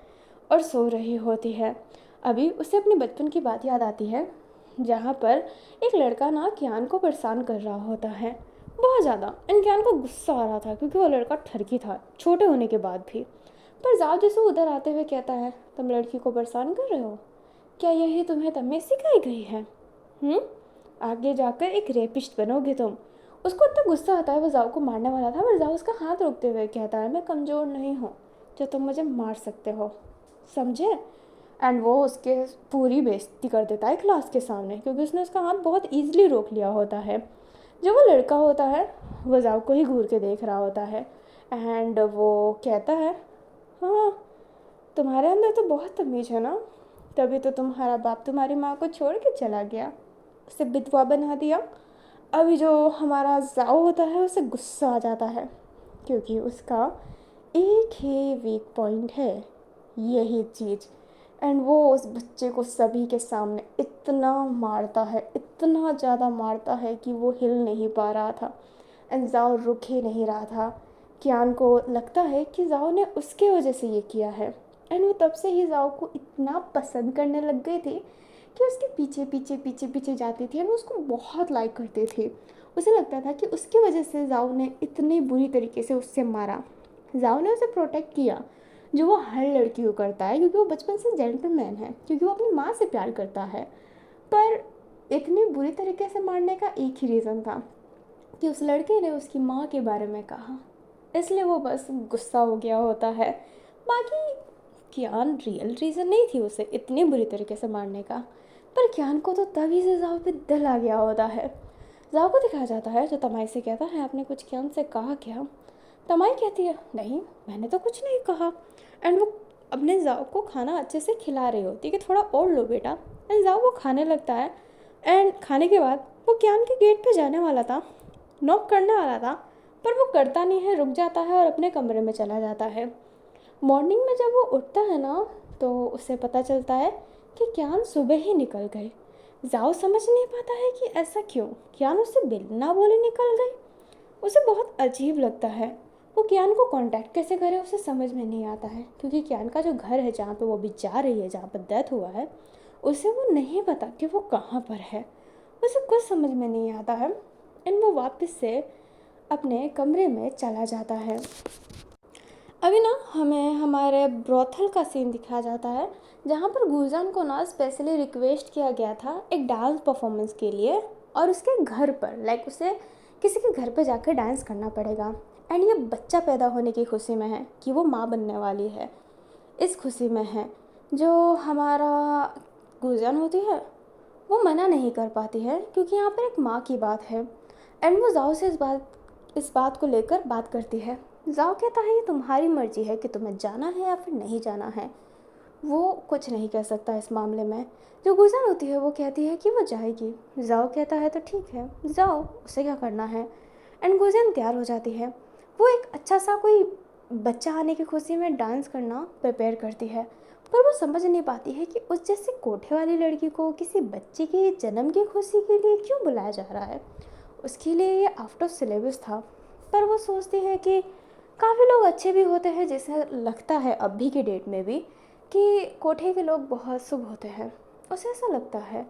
[SPEAKER 1] और सो रही होती है। अभी उसे अपने बचपन की बात याद आती है, जहाँ पर एक लड़का ना क्यान को परेशान कर रहा होता है बहुत ज़्यादा, एंड क्यान को गुस्सा आ रहा था क्योंकि वो लड़का ठरकी था छोटे होने के बाद भी। पर जाओ जैसे उधर आते हुए कहता है, तुम लड़की को परेशान कर रहे हो? क्या यही तुम्हें तमीज़ सिखाई गई है? आगे जाकर एक रेपिस्ट बनोगे तुम। उसको इतना गुस्सा आता है, वो जाओ को मारने वाला था, पर जाओ उसका हाथ रोकते हुए कहता है, मैं कमज़ोर नहीं हूँ जो तुम मुझे मार सकते हो, समझे? एंड वो उसके पूरी बेइज्जती कर देता है क्लास के सामने, क्योंकि उसने उसका हाथ बहुत ईजिली रोक लिया होता है। जो वो लड़का होता है वो जाओ को ही घूर के देख रहा होता है एंड वो कहता है, हाँ तुम्हारे अंदर तो बहुत तमीज़ है ना, तभी तो तुम्हारा बाप तुम्हारी माँ को छोड़ के चला गया, उसे विधवा बना दिया। अभी जो हमारा जाओ होता है उसे गुस्सा आ जाता है, क्योंकि उसका एक ही वीक पॉइंट है, यही चीज़। एंड वो उस बच्चे को सभी के सामने इतना मारता है, इतना ज़्यादा मारता है कि वो हिल नहीं पा रहा था एंड जाओ रुक ही नहीं रहा था। क्यान को लगता है कि जाओ ने उसके वजह से ये किया है एंड वो तब से ही जाओ को इतना पसंद करने लग गई थी कि उसके पीछे पीछे पीछे पीछे जाती थी एंड उसको बहुत लाइक करती थी। उसे लगता था कि उसकी वजह से जाओ ने इतनी बुरी तरीके से उससे मारा, जाओ ने उसे प्रोटेक्ट किया, जो वो हर लड़की को करता है, क्योंकि वो बचपन से जेंटलमैन है, क्योंकि वो अपनी माँ से प्यार करता है। पर इतनी बुरी तरीके से मारने का एक ही रीज़न था कि उस लड़के ने उसकी माँ के बारे में कहा, इसलिए वो बस गुस्सा हो गया होता है। बाकी क्यान रियल रीज़न नहीं थी उसे इतनी बुरी तरीके से मारने का, पर क्यान को तो तभी से जाओ पे दिल आ गया होता है। जाओ को दिखाया जाता है, जो तमाई से कहता है, आपने कुछ क्यान से कहा क्या? तमाई कहती है, नहीं मैंने तो कुछ नहीं कहा। एंड वो अपने जाओ को खाना अच्छे से खिला रही होती है कि थोड़ा और लो बेटा, एंड जाओ वो खाने लगता है। एंड खाने के बाद वो कियान के गेट पे जाने वाला था, नॉक करने वाला था, पर वो करता नहीं है, रुक जाता है और अपने कमरे में चला जाता है। मॉर्निंग में जब वो उठता है ना, तो उसे पता चलता है कि कियान सुबह ही निकल गई। जाओ समझ नहीं पाता है कि ऐसा क्यों, कियान उससे बिना बोले निकल गई। उसे बहुत अजीब लगता है। वो कियान को कांटेक्ट कैसे करे उसे समझ में नहीं आता है, क्योंकि कियान का जो घर है जहाँ पे वो अभी जा रही है, जहाँ पर डेथ हुआ है, उसे वो नहीं पता कि वो कहाँ पर है। उसे कुछ समझ में नहीं आता है एंड वो वापस से अपने कमरे में चला जाता है। अभी ना हमें हमारे ब्रोथल का सीन दिखाया जाता है, जहाँ पर गुलजान को ना स्पेशली रिक्वेस्ट किया गया था एक डांस परफॉर्मेंस के लिए, और उसके घर पर उसे किसी के घर पर जाकर डांस करना पड़ेगा। एंड ये बच्चा पैदा होने की खुशी में है कि वो माँ बनने वाली है, इस खुशी में है। जो हमारा गुलजान होती है वो मना नहीं कर पाती है, क्योंकि यहाँ पर एक माँ की बात है। एंड वो जाओ से इस बात को लेकर बात करती है। जाओ कहता है ये तुम्हारी मर्जी है कि तुम्हें जाना है या फिर नहीं जाना है। वो कुछ नहीं कह सकता इस मामले में। जो गुलजान होती है वो कहती है कि वो जाएगी। जाओ कहता है तो ठीक है जाओ, उसे क्या करना है। एंड गुलजान तैयार हो जाती है। वो एक अच्छा सा कोई बच्चा आने की खुशी में डांस करना प्रिपेयर करती है, पर वो समझ नहीं पाती है कि उस जैसे कोठे वाली लड़की को किसी बच्चे के जन्म की खुशी के लिए क्यों बुलाया जा रहा है। उसके लिए ये आउट ऑफ सिलेबस था। पर वो सोचती है कि काफ़ी लोग अच्छे भी होते हैं, जैसे लगता है अभी की डेट में भी कि कोठे के लोग बहुत शुभ होते हैं, उसे ऐसा लगता है।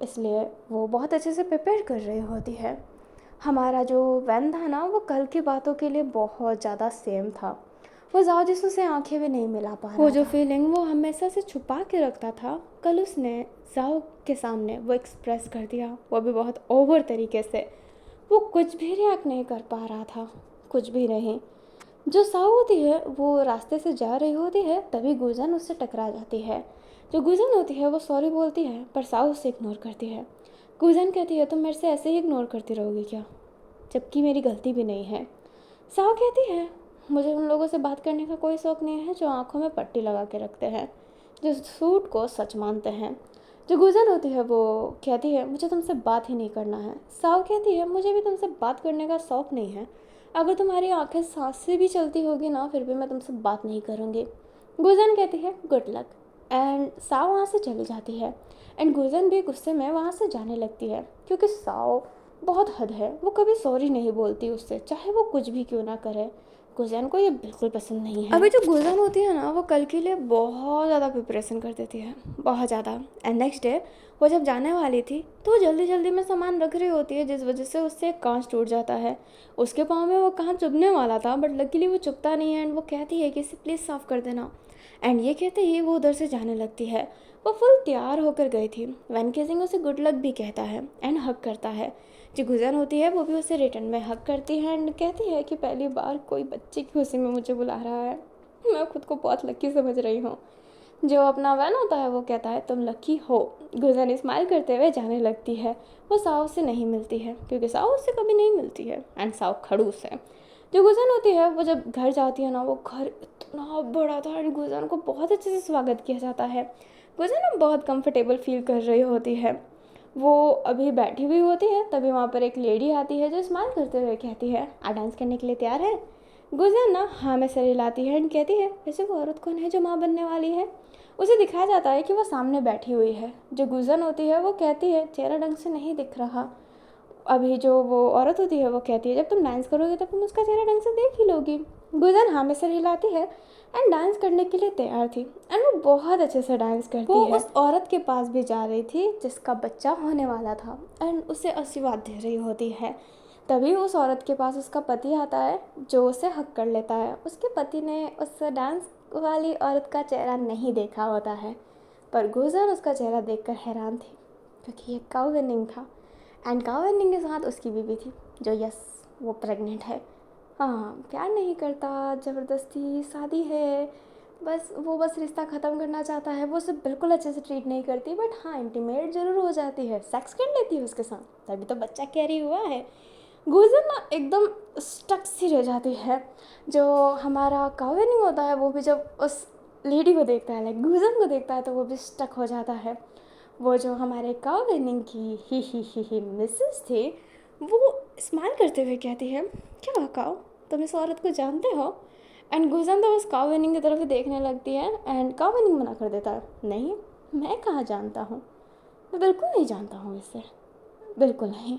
[SPEAKER 1] इसलिए वो बहुत अच्छे से प्रिपेयर कर रही होती है। हमारा जो वैन था ना, वो कल की बातों के लिए बहुत ज़्यादा सेम था। वो जाओ जिसू से आंखें भी नहीं मिला पा रहा था। वो जो फीलिंग वो हमेशा से छुपा के रखता था, कल उसने जाओ के सामने वो एक्सप्रेस कर दिया, वो भी बहुत ओवर तरीके से। वो कुछ भी रिएक्ट नहीं कर पा रहा था, कुछ भी नहीं। जो साऊ होती है वो रास्ते से जा रही होती है, तभी गुलजान उससे टकरा जाती है। जो गुलजान होती है वो सॉरी बोलती है, पर साऊ उसे इग्नोर करती है। गुलजान कहती है तुम मेरे से ऐसे ही इग्नोर करती रहोगी क्या, जबकि मेरी गलती भी नहीं है। साऊ कहती है मुझे उन लोगों से बात करने का कोई शौक़ नहीं है जो आंखों में पट्टी लगा के रखते हैं, जो झूठ को सच मानते हैं। जो गुलजान होती है वो कहती है मुझे तुमसे बात ही नहीं करना है। साऊ कहती है मुझे भी तुमसे बात करने का शौक़ नहीं है, अगर तुम्हारी आंखें सांस से भी चलती होगी ना, फिर भी मैं तुमसे बात नहीं करूँगी। गुलजान कहती है गुड लक, एंड साव वहाँ से चली जाती है। एंड गुलजान भी गुस्से में वहाँ से जाने लगती है, क्योंकि साव बहुत हद है, वो कभी सॉरी नहीं बोलती उससे, चाहे वो कुछ भी क्यों ना करे। गुलजान को ये बिल्कुल पसंद नहीं है। अभी जो गुलजान होती है ना, वो कल के लिए बहुत ज़्यादा प्रिपरेशन कर देती है, बहुत ज़्यादा। एंड नेक्स्ट डे वो जब जाने वाली थी तो वो जल्दी जल्दी में सामान रख रही होती है, जिस वजह से उससे एक कांच टूट जाता है। उसके पाँव में वो कांच चुभने वाला था, बट लकीली वो चुभता नहीं है। एंड वो कहती है कि इसे प्लीज़ साफ़ कर देना। एंड ये कहते ही वो उधर से जाने लगती है। वो फुल तैयार होकर गई थी। वैन केसिंग उसे गुड लक भी कहता है एंड हक करता है। जो गुलजान होती है वो भी उसे रिटर्न में हक करती है एंड कहती है कि पहली बार कोई बच्चे की खुशी में मुझे बुला रहा है, मैं खुद को बहुत लकी समझ रही हूँ। जो अपना वैन होता है वो कहता है तुम लकी हो। गुलजान स्माइल करते हुए जाने लगती है। वो साव से नहीं मिलती है, क्योंकि साव उससे कभी नहीं मिलती है एंड साव खड़ूस है। जो गुलजान होती है वो जब घर जाती है ना, वो घर इतना बड़ा था एंड गुलजान को बहुत अच्छे से स्वागत किया जाता है। गुलजान बहुत कंफर्टेबल फील कर रही होती है। वो अभी बैठी हुई होती है, तभी वहाँ पर एक लेडी आती है जो स्माइल करते हुए कहती है आप डांस करने के लिए तैयार है। गुलजान ना हाँ में सर हिलाती है एंड कहती है वैसे वो औरत कौन है जो माँ बनने वाली है। उसे दिखाया जाता है कि वो सामने बैठी हुई है। जो गुलजान होती है वो कहती है चेहरा ढंग से नहीं दिख रहा। अभी जो वो औरत होती है वो कहती है जब तुम डांस करोगे तब तुम उसका चेहरा ढंग से देख ही लोगी। गुलजान हाँ में सर हिलाती है एंड डांस करने के लिए तैयार थी एंड वो बहुत अच्छे से डांस करती है। वो उस औरत के पास भी जा रही थी जिसका बच्चा होने वाला था एंड उसे आशीर्वाद दे रही होती है। तभी उस औरत के पास उसका पति आता है जो उसे हक कर लेता है। उसके पति ने उस डांस वाली औरत का चेहरा नहीं देखा होता है, पर गुलजान उसका चेहरा देखकर हैरान थी, क्योंकि ये काउ विनिंग था एंड काउ विनिंग के साथ उसकी बीवी थी जो वो प्रेग्नेंट है। हाँ, प्यार नहीं करता, ज़बरदस्ती शादी है, बस रिश्ता ख़त्म करना चाहता है। वो उसे बिल्कुल अच्छे से ट्रीट नहीं करती, बट हाँ इंटीमेट ज़रूर हो जाती है, सेक्स कर लेती है उसके साथ, तभी तो बच्चा कैरी हुआ है। गुलजान ना एकदम स्टक सी रह जाती है। जो हमारा कावेनिंग होता है वो भी जब उस लेडी को देखता है, गुलजान को देखता है, तो वो भी स्टक हो जाता है। वो जो हमारे काव विनिंग की ही मिसेस थी, वो स्माइल करते हुए कहती है, क्या हुआ काव, तुम इस औरत को जानते हो? एंड गुजन तो बस काव विनिंग की तरफ ही देखने लगती है एंड काव विनिंग मना कर देता है, नहीं, मैं कहाँ जानता हूँ, मैं बिल्कुल नहीं जानता हूँ इसे, बिल्कुल नहीं।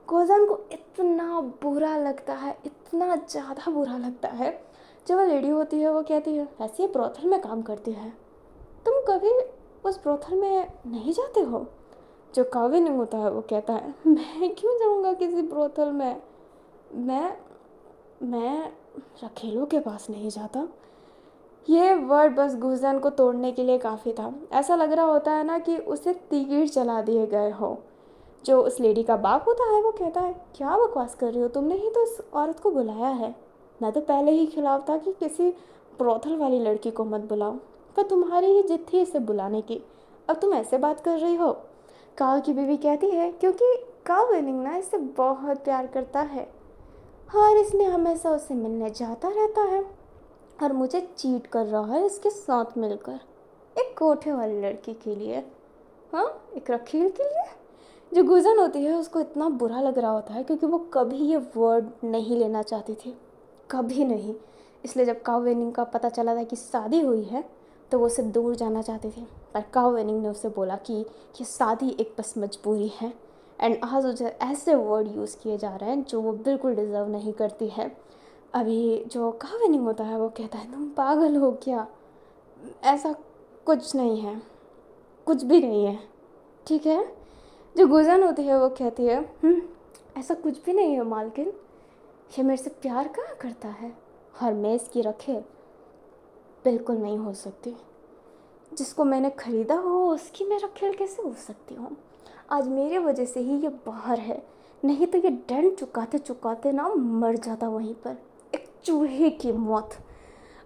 [SPEAKER 1] गोजन को इतना बुरा लगता है, इतना ज़्यादा बुरा लगता है। जब वह लेडी होती है वो कहती है, ऐसे ही ब्रोथल में काम करती है, तुम कभी उस ब्रोथल में नहीं जाते हो? जो काव्य नहीं होता है वो कहता है, मैं क्यों जाऊँगा किसी ब्रोथल में, मैं मैं रखेलों के पास नहीं जाता। ये वर्ड बस गुजन को तोड़ने के लिए काफ़ी था। ऐसा लग रहा होता है ना कि उसे तीर चला दिए गए हो। जो उस लेडी का बाप होता है वो कहता है, क्या बकवास कर रही हो, तुमने ही तो इस औरत को बुलाया है। मैं तो पहले ही खिलाफ था कि किसी ब्रोथल वाली लड़की को मत बुलाओ, पर तुम्हारी ही जिद थी इसे बुलाने की, अब तुम ऐसे बात कर रही हो। काव की बीवी कहती है, क्योंकि काव विनिंग ना इससे बहुत प्यार करता है और इसलिए हमेशा उससे मिलने जाता रहता है और मुझे चीट कर रहा है इसके साथ मिलकर, एक कोठे वाली लड़की के लिए, हाँ, एक रखील के लिए। जो गुजन होती है उसको इतना बुरा लग रहा होता है क्योंकि वो कभी ये वर्ड नहीं लेना चाहती थी, कभी नहीं। इसलिए जब काव वेनिंग का पता चला था कि शादी हुई है तो वो उससे दूर जाना चाहती थी, पर काव वेनिंग ने उसे बोला कि ये शादी एक बस मजबूरी है। एंड आज उसे ऐसे वर्ड यूज़ किए जा रहे हैं जो वो बिल्कुल डिज़र्व नहीं करती है। अभी जो काव वेनिंग होता है वो कहता है, तुम पागल हो क्या, ऐसा कुछ नहीं है, कुछ भी नहीं है, ठीक है। जो गुजन होती है वो कहती है, ऐसा कुछ भी नहीं है मालकिन, ये मेरे से प्यार कहाँ करता है और मैं इसकी रखेल बिल्कुल नहीं हो सकती। जिसको मैंने ख़रीदा हो उसकी मैं रखेल कैसे हो सकती हूँ? आज मेरे वजह से ही ये बाहर है, नहीं तो ये डेंट चुकाते चुकाते ना मर जाता वहीं पर, एक चूहे की मौत।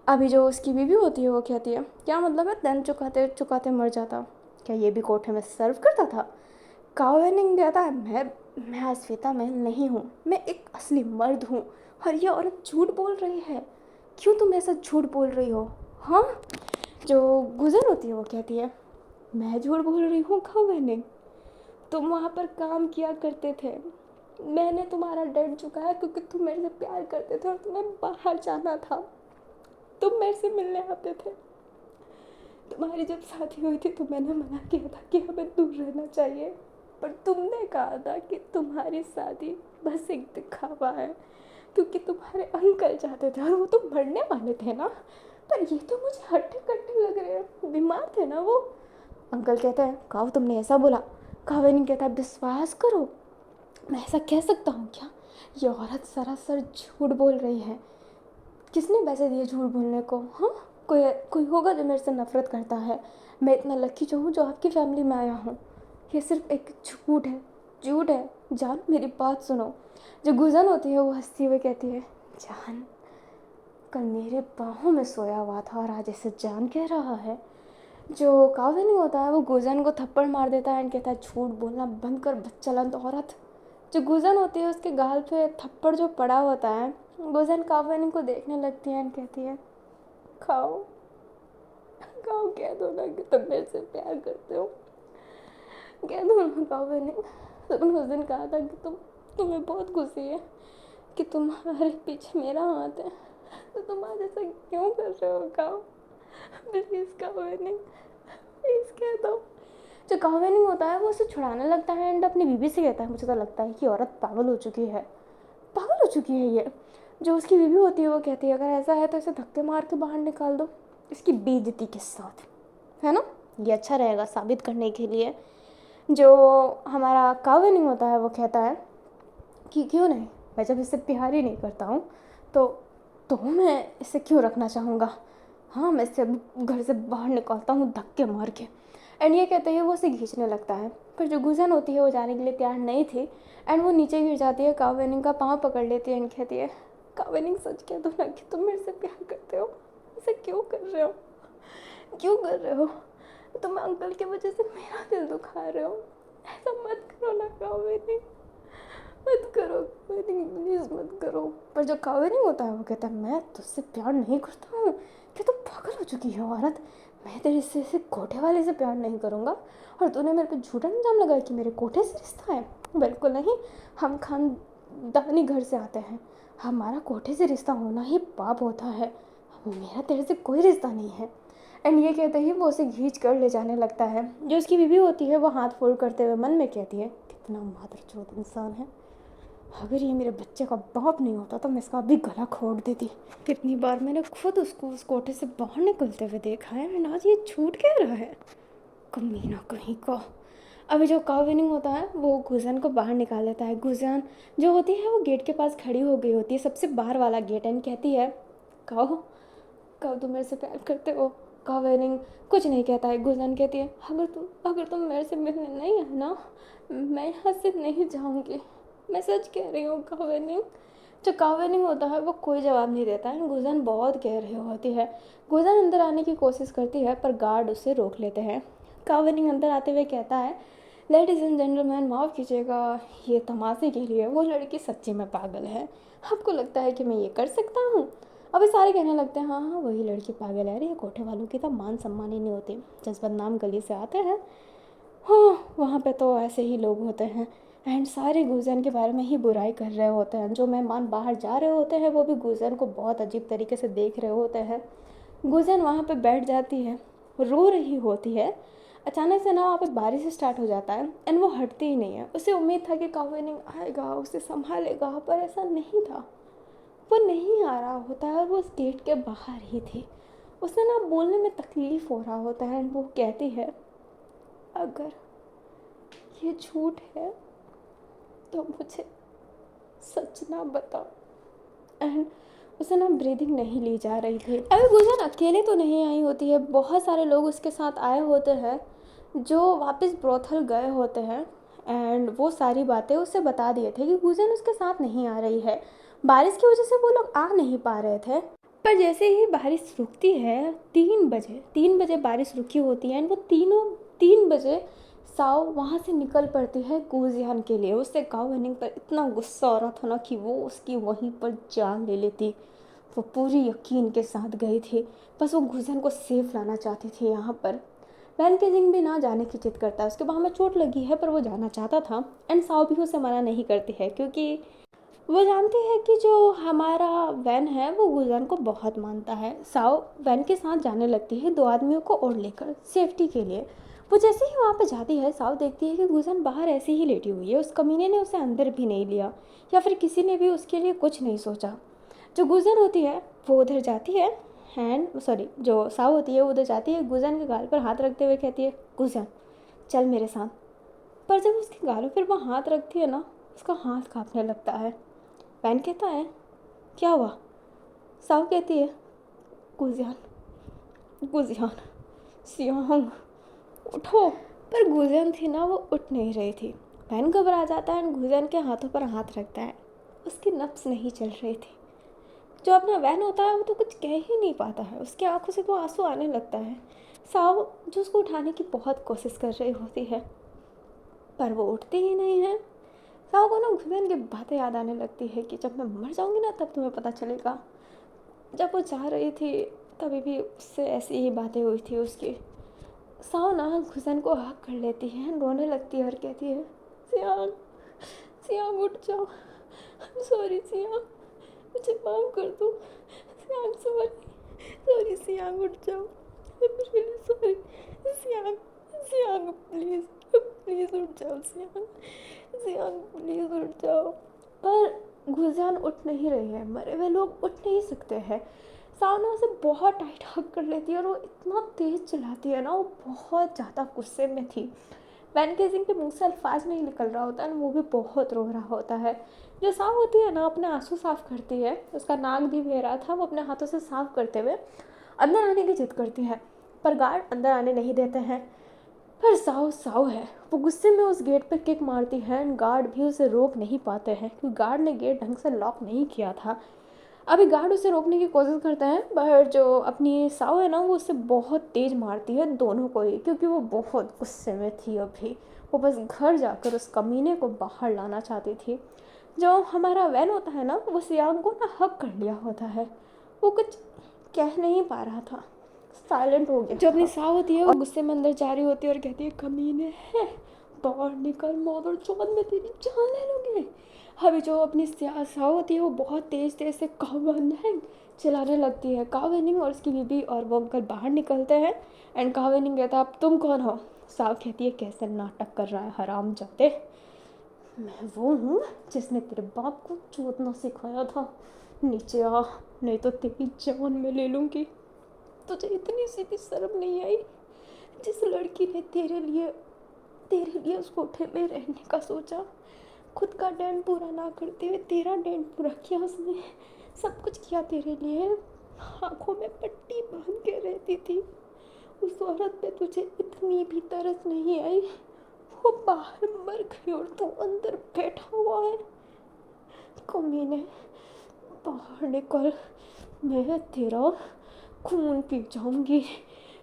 [SPEAKER 1] अभी जो उसकी बीवी होती है वो कहती है, क्या मतलब है डेंट चुकाते चुकाते मर जाता, क्या ये भी कोठे में सर्व करता था? काव वेनिंग कहता है, मैं अस्विता में नहीं हूँ, मैं एक असली मर्द हूँ और ये औरत झूठ बोल रही है, क्यों तुम ऐसा झूठ बोल रही हो? हाँ। जो गुजर होती है वो कहती है, मैं झूठ बोल रही हूँ काव वेनिंग, तुम वहाँ पर काम किया करते थे, मैंने तुम्हारा डेट चुकाया क्योंकि तुम मेरे से प्यार करते थे और तुम्हें बाहर जाना था, तुम मेरे से मिलने आते थे। तुम्हारी जब शादी हुई थी तो मैंने मना किया था कि हमें दूर रहना चाहिए, पर तुमने कहा था कि तुम्हारी शादी बस एक दिखावा है क्योंकि तुम्हारे अंकल चाहते थे और वो तो मरने वाले थे ना। पर ये तो मुझे हट्टे कट्टे लग रहे हैं, बीमार थे ना वो। अंकल कहता है, काव तुमने ऐसा बोला? कावे नहीं कहता, विश्वास करो, मैं ऐसा कह सकता हूँ क्या? ये औरत सरासर झूठ बोल रही है। किसने पैसे दिए झूठ बोलने को? हाँ, कोई कोई होगा जो मेरे से नफ़रत करता है। मैं इतना लकी जो हूँ जो आपकी फैमिली में आया हूँ। ये सिर्फ एक झूठ है, झूठ है। जान मेरी बात सुनो। जो गुजन होती है वो हंसती हुई कहती है, जान कल मेरे बाहों में सोया हुआ था और आज ऐसे जान कह रहा है। जो काव्य नहीं होता है वो गुजन को थप्पड़ मार देता है एंड कहता है, झूठ बोलना बंद कर बच्चेलंद औरत। जो गुजन होती है उसके गाल पे थप्पड़ जो पड़ा होता है, गुजन काव्य को देखने लगती है एंड कहती है, खाओ खाओ, कह दो ना कि तुम मेरे से प्यार करते हो, कह दो ना काव्य ने, तुमने उस दिन कहा था कि तुम्हें बहुत खुशी है कि तुम्हारे पीछे मेरा हाथ है, तो तुम आज ऐसा क्यों कर रहे हो? काओ प्लीज़, काव्य ने प्लीज़ कह दो। जो काव्य नहीं होता है वो उसे छुड़ाने लगता है एंड अपनी बीवी से कहता है, मुझे तो लगता है कि औरत पागल हो चुकी है, पागल हो चुकी है ये। जो उसकी बीवी होती है वो कहती है, अगर ऐसा है तो इसे धक्के मार के बाहर निकाल दो इसकी बेइज्जती के साथ, है ना, ये अच्छा रहेगा साबित करने के लिए। जो हमारा काव्य नहीं होता है वो कहता है कि क्यों नहीं, मैं जब इससे प्यार ही नहीं करता हूँ तो मैं इसे क्यों रखना चाहूँगा। हाँ, मैं इसे घर से बाहर निकालता हूँ धक्के मार के। एंड ये कहते हुए वो उसे खींचने लगता है, पर जो गुजन होती है वो जाने के लिए तैयार नहीं थी एंड वो नीचे गिर जाती है। काव्यनिंग का पाँव पकड़ लेती है एंड कहती है, काव्यनिंग सच कह दो ना कि तुम मेरे से प्यार करते हो, ऐसे क्यों कर रहे हो, क्यों कर रहे हो? तुम अंकल की वजह से मेरा दिल दुखा रहे हो, ऐसा मत करो ना काव्यनिंग, मत करो काव्यनिंग, प्लीज़ मत करो। पर जो काव्यनिंग होता है वो कहता है, मैं तुझसे प्यार नहीं करता हूँ, क्या तुम पागल हो चुकी है औरत, मैं तेरे से कोठे वाले से प्यार नहीं करूँगा, और तूने मेरे पे झूठा इल्ज़ाम लगाया कि मेरे कोठे से रिश्ता है। बिल्कुल नहीं, हम खानदानी घर से आते हैं, हमारा कोठे से रिश्ता होना ही पाप होता है। मेरा तेरे से कोई रिश्ता नहीं है। एंड ये कहते ही वो उसे खींच कर ले जाने लगता है। जो उसकी बीवी होती है वो हाथ फोल्ड करते हुए मन में कहती है, कितना मादरचोद इंसान है, अगर ये मेरे बच्चे का बाप नहीं होता तो मैं इसका अभी गला घोट देती। कितनी बार मैंने खुद उसको उस कोठे से बाहर निकलते हुए देखा है, एंड आज ये छूट कह रहा है, कमीना कहीं का। अभी जो काव विनिंग होता है वो गुजन को बाहर निकाल देता है। गुजन जो होती है वो गेट के पास खड़ी हो गई होती है, सबसे बाहर वाला गेट, एंड कहती है, काव काव तुम मेरे से प्यार करते हो? काव विनिंग कुछ नहीं कहता है। गुजन कहती है, अगर तुम मेरे से मिलने नहीं है ना, मैं यहाँ से नहीं जाऊँगी, मैं सच कह रही हूँ। काव विनिंग जो काव विनिंग होता है वो कोई जवाब नहीं देता है। गुजन बहुत कह रही होती है। गुजन अंदर आने की कोशिश करती है पर गार्ड उसे रोक लेते हैं। काव विनिंग अंदर आते हुए कहता है, लेडीज एंड जेंटलमैन माफ़ कीजिएगा, ये तमाशे के लिए, वो लड़की सच्ची में पागल है। आपको लगता है कि मैं ये कर सकता हूँ? अभी सारे कहने लगते हैं, हाँ हाँ वही लड़की पागल है। अरे ये कोठे वालों की तो मान सम्मान ही नहीं होती, जिस बदनाम गली से आते हैं हाँ वहाँ पे तो ऐसे ही लोग होते हैं। एंड सारे गुजन के बारे में ही बुराई कर रहे होते हैं। जो मेहमान बाहर जा रहे होते हैं वो भी गुजन को बहुत अजीब तरीके से देख रहे होते हैं। गुजन वहाँ पे बैठ जाती है, रो रही होती है। अचानक से ना वहाँ पे बारिश स्टार्ट हो जाता है एंड वो हटती ही नहीं है। उसे उम्मीद था कि काविनिंग आएगा, उसे संभालेगा, पर ऐसा नहीं था। वो नहीं आ रहा होता है, वो उस गेट के बाहर ही थी। उसे ना बोलने में तकलीफ़ हो रहा होता है एंड वो कहती है, अगर ये झूठ है तो मुझे सच ना बता। एंड उसे ना ब्रीदिंग नहीं ली जा रही थी। अभी गुजन अकेले तो नहीं आई होती है, बहुत सारे लोग उसके साथ आए होते हैं जो वापस ब्रोथल गए होते हैं। एंड वो सारी बातें उसे बता दिए थे कि गुजन उसके साथ नहीं आ रही है। बारिश की वजह से वो लोग आ नहीं पा रहे थे। पर जैसे ही बारिश रुकती है, 3 बजे बारिश रुकी होती है एंड वो 3 बजे साव वहाँ से निकल पड़ती है गुजियान के लिए। उससे काव विनिंग पर इतना गुस्सा आ रहा था ना कि वो उसकी वहीं पर जान ले लेती। वो पूरी यकीन के साथ गई थी, बस वो गुजियान को सेफ लाना चाहती थी यहाँ पर। वैन केजिंग भी ना जाने की जिद करता है, उसके बाह में चोट लगी है पर वो जाना चाहता था। एंड साव भी उसे मना नहीं करती है क्योंकि वो जानती है कि जो हमारा वैन है वो गुजन को बहुत मानता है। साव वैन के साथ जाने लगती है 2 आदमियों को और लेकर सेफ्टी के लिए। वो जैसे ही वहाँ पे जाती है, साव देखती है कि गुजन बाहर ऐसे ही लेटी हुई है। उस कमीने ने उसे अंदर भी नहीं लिया या फिर किसी ने भी उसके लिए कुछ नहीं सोचा। जो गुजन होती है वो उधर जाती है, जो साव होती है वो उधर जाती है, गुजन के गाल पर हाथ रखते हुए कहती है, गुजन चल मेरे साथ। पर जब उसके गालों पर वो हाथ रखती है ना, उसका हाथ कांपने लगता है। वैन कहता है, क्या हुआ? साव कहती है, गुजियान गुजियान सियांग उठो। पर गुजियान थी ना, वो उठ नहीं रही थी। वैन घबरा जाता है और गुजियान के हाथों पर हाथ रखता है। उसकी नब्स नहीं चल रही थी। जो अपना वैन होता है वो तो कुछ कह ही नहीं पाता है, उसकी आंखों से तो आंसू आने लगता है। साव जो उसको उठाने की बहुत कोशिश कर रही होती है पर वो उठती ही नहीं है। साव को ना गुजन की बातें याद आने लगती है कि जब मैं मर जाऊंगी ना तब तुम्हें पता चलेगा। जब वो जा रही थी तभी भी उससे ऐसी ही बातें हुई थी उसकी। साव ना गुजन को हक कर लेती है, रोने लगती है और कहती है, सियांग सियांग उठ जाओ, सॉरी सियांग, मुझे माफ़ कर दो सियांग, सॉरी सॉरी सियांग उठ जाओ, really sorry Siang, Siang please please उठ जाओ सियांग, सियांग प्लीज़ उठ जाओ। पर गुजियान उठ नहीं रही है, मरे हुए लोग उठ नहीं सकते हैं। सावना उसे बहुत टाइट हक कर लेती है और वो इतना तेज़ चिल्लाती है ना, वो बहुत ज़्यादा गुस्से में थी। वैन केजिंग के मुंह से अल्फाज नहीं निकल रहा होता है, वो भी बहुत रो रहा होता है। जो साव होती है ना, अपने आंसू साफ़ करती है, उसका नाक भी बह रहा था, वो अपने हाथों से साफ़ करते हुए अंदर आने की जिद करती है पर गार्ड अंदर आने नहीं देते हैं। पर साव साव है, वो गुस्से में उस गेट पर किक मारती है एंड गार्ड भी उसे रोक नहीं पाते हैं क्योंकि गार्ड ने गेट ढंग से लॉक नहीं किया था। अभी गार्ड उसे रोकने की कोशिश करता है पर जो अपनी साव है ना, वो उससे बहुत तेज़ मारती है दोनों को ही, क्योंकि वो बहुत गुस्से में थी। अभी वो बस घर जाकर उस कमीने को बाहर लाना चाहती थी। जो हमारा वैन होता है ना, वो सियांग को ना हक कर लिया होता है, वो कुछ कह नहीं पा रहा था। साइलेंट हो गया। जो अपनी साव होती है वो गुस्से में अंदर जा रही होती है और कहती है कमीने है, बाहर निकल, मौत चौथ में तेरी जान ले लूँगी। अभी जो अपनी साव होती है वो बहुत तेज़ तेज़ से कावेनिंग चिल्लाने लगती है। कावेनिंग और उसकी बीबी और वो अंकल बाहर निकलते हैं एंड कावेनिंग कहता है अब तुम कौन हो। साव कहती है कैसे नाटक कर रहा है हरामजादे, मैं वो हूँ जिसने तेरे बाप को चोदना सिखाया था, नीचे आ नहीं तो तेरी जान में ले लूँगी। तुझे इतनी सी भी शर्म नहीं आई? जिस लड़की ने तेरे लिए उस कोठे में रहने का सोचा, खुद का डैन पूरा ना करते हुए तेरा डैन पूरा किया उसने, सब कुछ किया तेरे लिए, आँखों में पट्टी बांध के रहती थी। उस औरत पे तुझे इतनी भी तरस नहीं आई? वो बाहर मर गई और तू अंदर बैठा हुआ है। कमीने बाहर निकल, मैं तेरा खून पी जाऊंगी।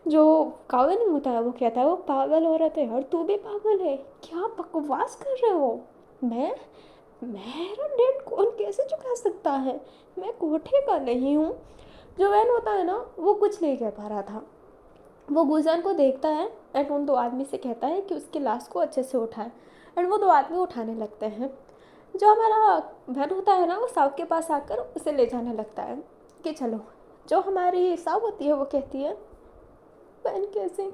[SPEAKER 1] जो कावेनिंग होता है वो कहता है वो पागल औरत है और तू भी पागल है, क्या बकवास कर रहे हो? मेरा डेट कौन कैसे चुका सकता है? मैं कोठे का नहीं हूँ। जो वैन होता है ना वो कुछ नहीं कह पा रहा था। वो गुलजान को देखता है एंड उन दो आदमी से कहता है कि उसकी लाश को अच्छे से उठाए एंड वो दो आदमी उठाने लगते हैं। जो हमारा वैन होता है ना वो साव के पास आकर उसे ले जाने लगता है कि चलो। जो हमारी साव होती है वो कहती है वैन कैसे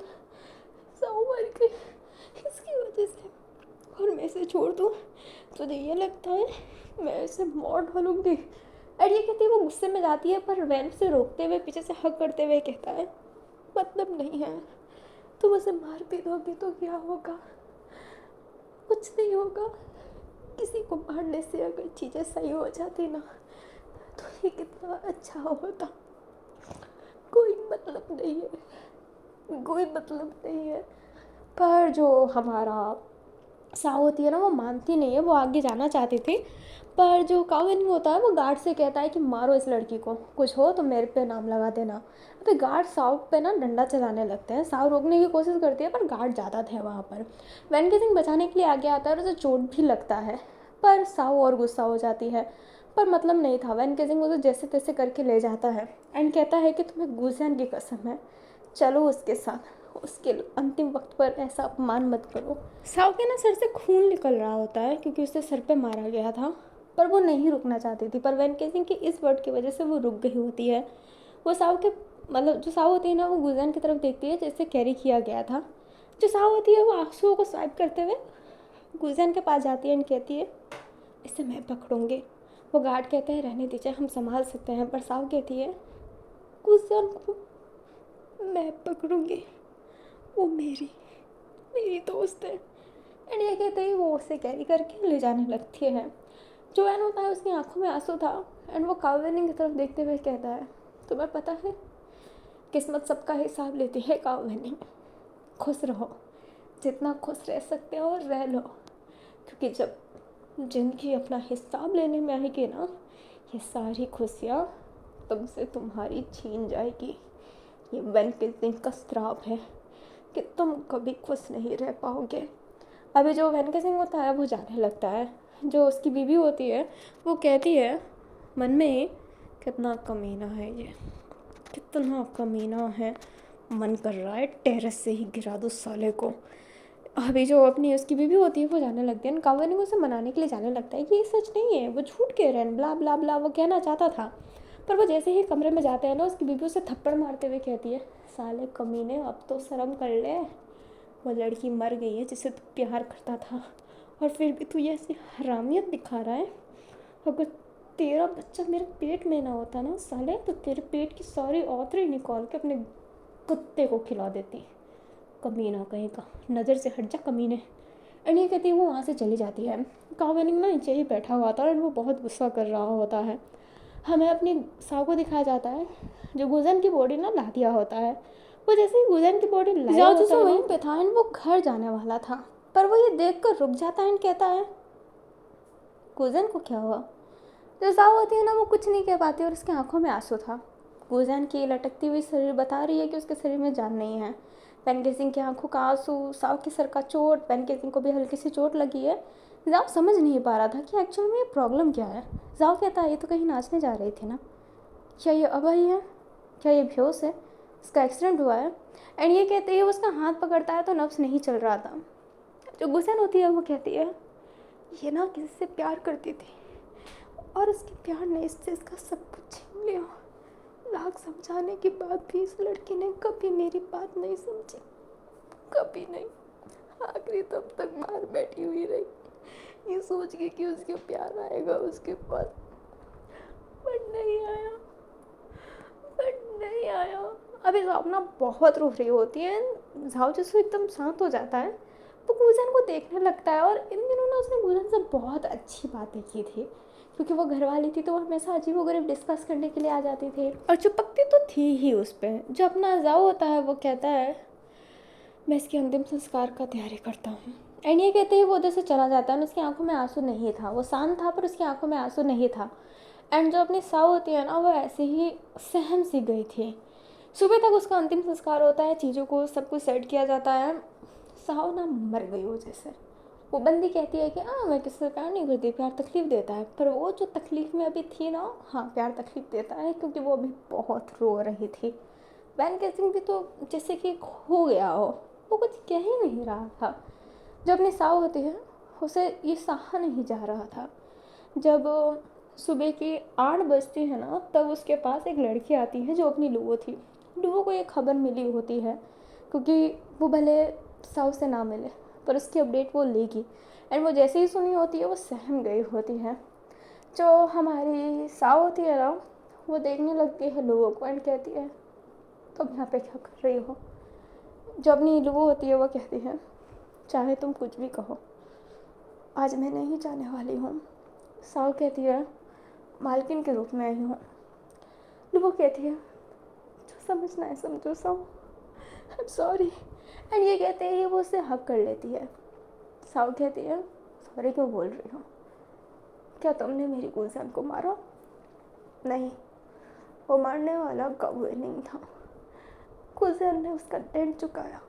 [SPEAKER 1] साव मर गई इसकी वजह से और मैं इसे छोड़ दूँ, तुझे ये लगता है मैं इसे मार डालूंगी? एंड ये कहती है वो गुस्से में जाती है पर वैन से रोकते हुए पीछे से हक करते हुए कहता है मतलब नहीं है, तुम उसे मार भी दोगे तो क्या होगा? कुछ नहीं होगा। किसी को मारने से अगर चीज़ें सही हो जाती ना तो ये कितना अच्छा होता। कोई मतलब नहीं है, कोई मतलब नहीं है। पर जो हमारा साव होती है ना वो मानती नहीं है, वो आगे जाना चाहती थी। पर जो कावेनिंग होता है वो गार्ड से कहता है कि मारो इस लड़की को, कुछ हो तो मेरे पे नाम लगा देना। अभी गार्ड साव पे ना डंडा चलाने लगते हैं। साव रोकने की कोशिश करती है पर गार्ड ज़्यादा थे वहाँ पर। वैन केसिंग बचाने के लिए आगे आता है और उसे चोट भी लगता है पर साव और गुस्सा हो जाती है। पर मतलब नहीं था, वैन केसिंग उसे जैसे तैसे करके ले जाता है एंड कहता है कि तुम्हें गुलजान की कसम है, चलो उसके साथ, उसके अंतिम वक्त पर ऐसा अपमान मत करो। साव के ना सर से खून निकल रहा होता है क्योंकि उसे सर पे मारा गया था पर वो नहीं रुकना चाहती थी। पर वैन केसिंग की इस वर्ड की वजह से वो रुक गई होती है। वो साव के मतलब जो साव होती है ना वो गुलजान की तरफ देखती है जैसे कैरी किया गया था। जो साव होती है वो आंसुओं को स्वाइप करते हुए गुलजान के पास जाती है एंड कहती है इसे मैं पकड़ूंगी। वो गार्ड कहते हैं रहने दीजिए, हम संभाल सकते हैं। पर साव कहती है गुलजान को मैं पकड़ूंगी, वो मेरी दोस्त है। एंड ये कहते ही वो उसे कैरी करके ले जाने लगती है। जो वैन होता है उसकी आंखों में आंसू था एंड वो कावेनिंग की तरफ देखते हुए कहता है तुम्हें पता है किस्मत सबका हिसाब लेती है कावेनिंग, खुश रहो, जितना खुश रह सकते हो रह लो, क्योंकि जब जिंदगी अपना हिसाब लेने में आएगी ना ये सारी खुशियाँ तुमसे तुम्हारी छीन जाएगी। ये वैन केसिंग का श्राप है कि तुम कभी खुश नहीं रह पाओगे। अभी जो वैन केसिंग होता है वो जाने लगता है। जो उसकी बीवी होती है वो कहती है मन में ही कितना कमीना है ये, कितना कमीना है, मन कर रहा है टेरेस से ही गिरा दो साले को। अभी जो अपनी उसकी बीवी होती है वो जाने लगती है। कावेनिंग उसे मनाने के लिए जाने लगता है कि ये सच नहीं है, वो झूठ कह रहे हैं, ब्ला ब्ला ब्ला वो कहना चाहता था। पर वो जैसे ही कमरे में जाते हैं ना उसकी बीवी उसे थप्पड़ मारते हुए कहती है साले कमीने अब तो शर्म कर ले, वो लड़की मर गई है जिसे तू प्यार करता था और फिर भी तू ये ऐसी हरामियत दिखा रहा है। अगर तेरा बच्चा मेरे पेट में ना होता ना साले तो तेरे पेट की सारी औतरी निकाल के अपने कुत्ते को खिला देती। कमीना कहीं का, नज़र से हट जा कमीने। एंड ये कहती है वो वहाँ से चली जाती है। कावेनिंग ना नीचे ही बैठा हुआ था और वो बहुत गुस्सा कर रहा होता है। हमें अपनी साव को दिखाया जाता है जो गुलजान की बॉडी ना ला दिया होता है। वो जैसे ही गुलजान की बॉडी लाया होता है वहीं पे था एंड वो घर जाने वाला था पर वो ये देख कर रुक जाता है एंड कहता है गुलजान को क्या हुआ? जो साव होती है ना वो कुछ नहीं कह पाती और उसकी आंखों में आंसू था। गुलजान की लटकती हुई शरीर बता रही है कि उसके शरीर में जान नहीं है। वैन केसिंग की आंखों का आंसू, साव के सर का चोट, वैन केसिंग को भी हल्की सी चोट लगी है। जाव समझ नहीं पा रहा था कि एक्चुअल में ये प्रॉब्लम क्या है। जाव कहता है ये तो कहीं नाचने जा रही थी ना, क्या ये अब आई है, क्या ये बेहोश है? उसका एक्सीडेंट हुआ है। एंड ये कहते हैं, उसका हाथ पकड़ता है तो नफ्स नहीं चल रहा था। जो गुसन होती है वो कहती है ये ना किसी से प्यार करती थी और उसके प्यार ने इससे इसका सब कुछ छीन लिया। लाख समझाने के बाद भी इस लड़की ने कभी मेरी बात नहीं समझी, कभी नहीं। आखिरी तब तक बाहर बैठी हुई रही, ये सोच के कि उसके प्यार आएगा उसके पास, बट नहीं आया, बट नहीं आया। अभी अपना बहुत रो रही होती है। झाओ जिसको एकदम शांत हो जाता है, वो गुजन को देखने लगता है। और इन दिनों ना उसने गुजन से बहुत अच्छी बातें की थी, क्योंकि वो घर वाली थी तो वो हमेशा अजीब वगैरह डिस्कस करने के लिए आ जाती थी और चिपकती तो थी ही उस पर। जो अपना जाओ होता है वो कहता है मैं इसके अंतिम संस्कार का तैयारी करता हूँ। एंड ये कहते ही वो उधर से चला जाता है। उसकी आंखों में आंसू नहीं था, वो शांत था पर उसकी आंखों में आंसू नहीं था। एंड जो अपनी साव होती है ना, वो ऐसे ही सहम सी गई थी। सुबह तक उसका अंतिम संस्कार होता है, चीज़ों को सब कुछ सेट किया जाता है। साव ना मर गई हो जैसे। वो बंदी कहती है कि हाँ मैं किसी से प्यार नहीं करती, प्यार तकलीफ़ देता है। पर वो जो तकलीफ़ में अभी थी ना, हाँ प्यार तकलीफ़ देता है, क्योंकि वो अभी बहुत रो रही थी। वैन केसिंग भी तो जैसे कि खो गया हो, वो कुछ कह ही नहीं रहा था। जब अपनी साव होती है, उसे ये सहा नहीं जा रहा था। जब सुबह की 8 बजती है ना, तब उसके पास एक लड़की आती है जो अपनी लुओ थी। लुओ को ये खबर मिली होती है, क्योंकि वो भले साव से ना मिले पर उसकी अपडेट वो लेगी। एंड वो जैसे ही सुनी होती है वो सहम गई होती है। जो हमारी साव होती है ना, वो देखने लगती है लोगों को एंड कहती है तुम यहाँ पे क्या कर रही हो। जो अपनी लुओ होती है वो कहती है चाहे तुम कुछ भी कहो, आज मैं नहीं जाने वाली हूँ। साव कहती है मालकिन के रूप में आई हूँ। लुओ कहती है जो समझना है समझो Sao, I am sorry. And ये कहते हैं वो उससे हक कर लेती है। साव कहती है सॉरी क्यों बोल रही हो, क्या तुमने मेरी गुलशन को मारा? नहीं, वो मारने वाला कौवे नहीं था, गुलशन ने उसका डेंट चुकाया,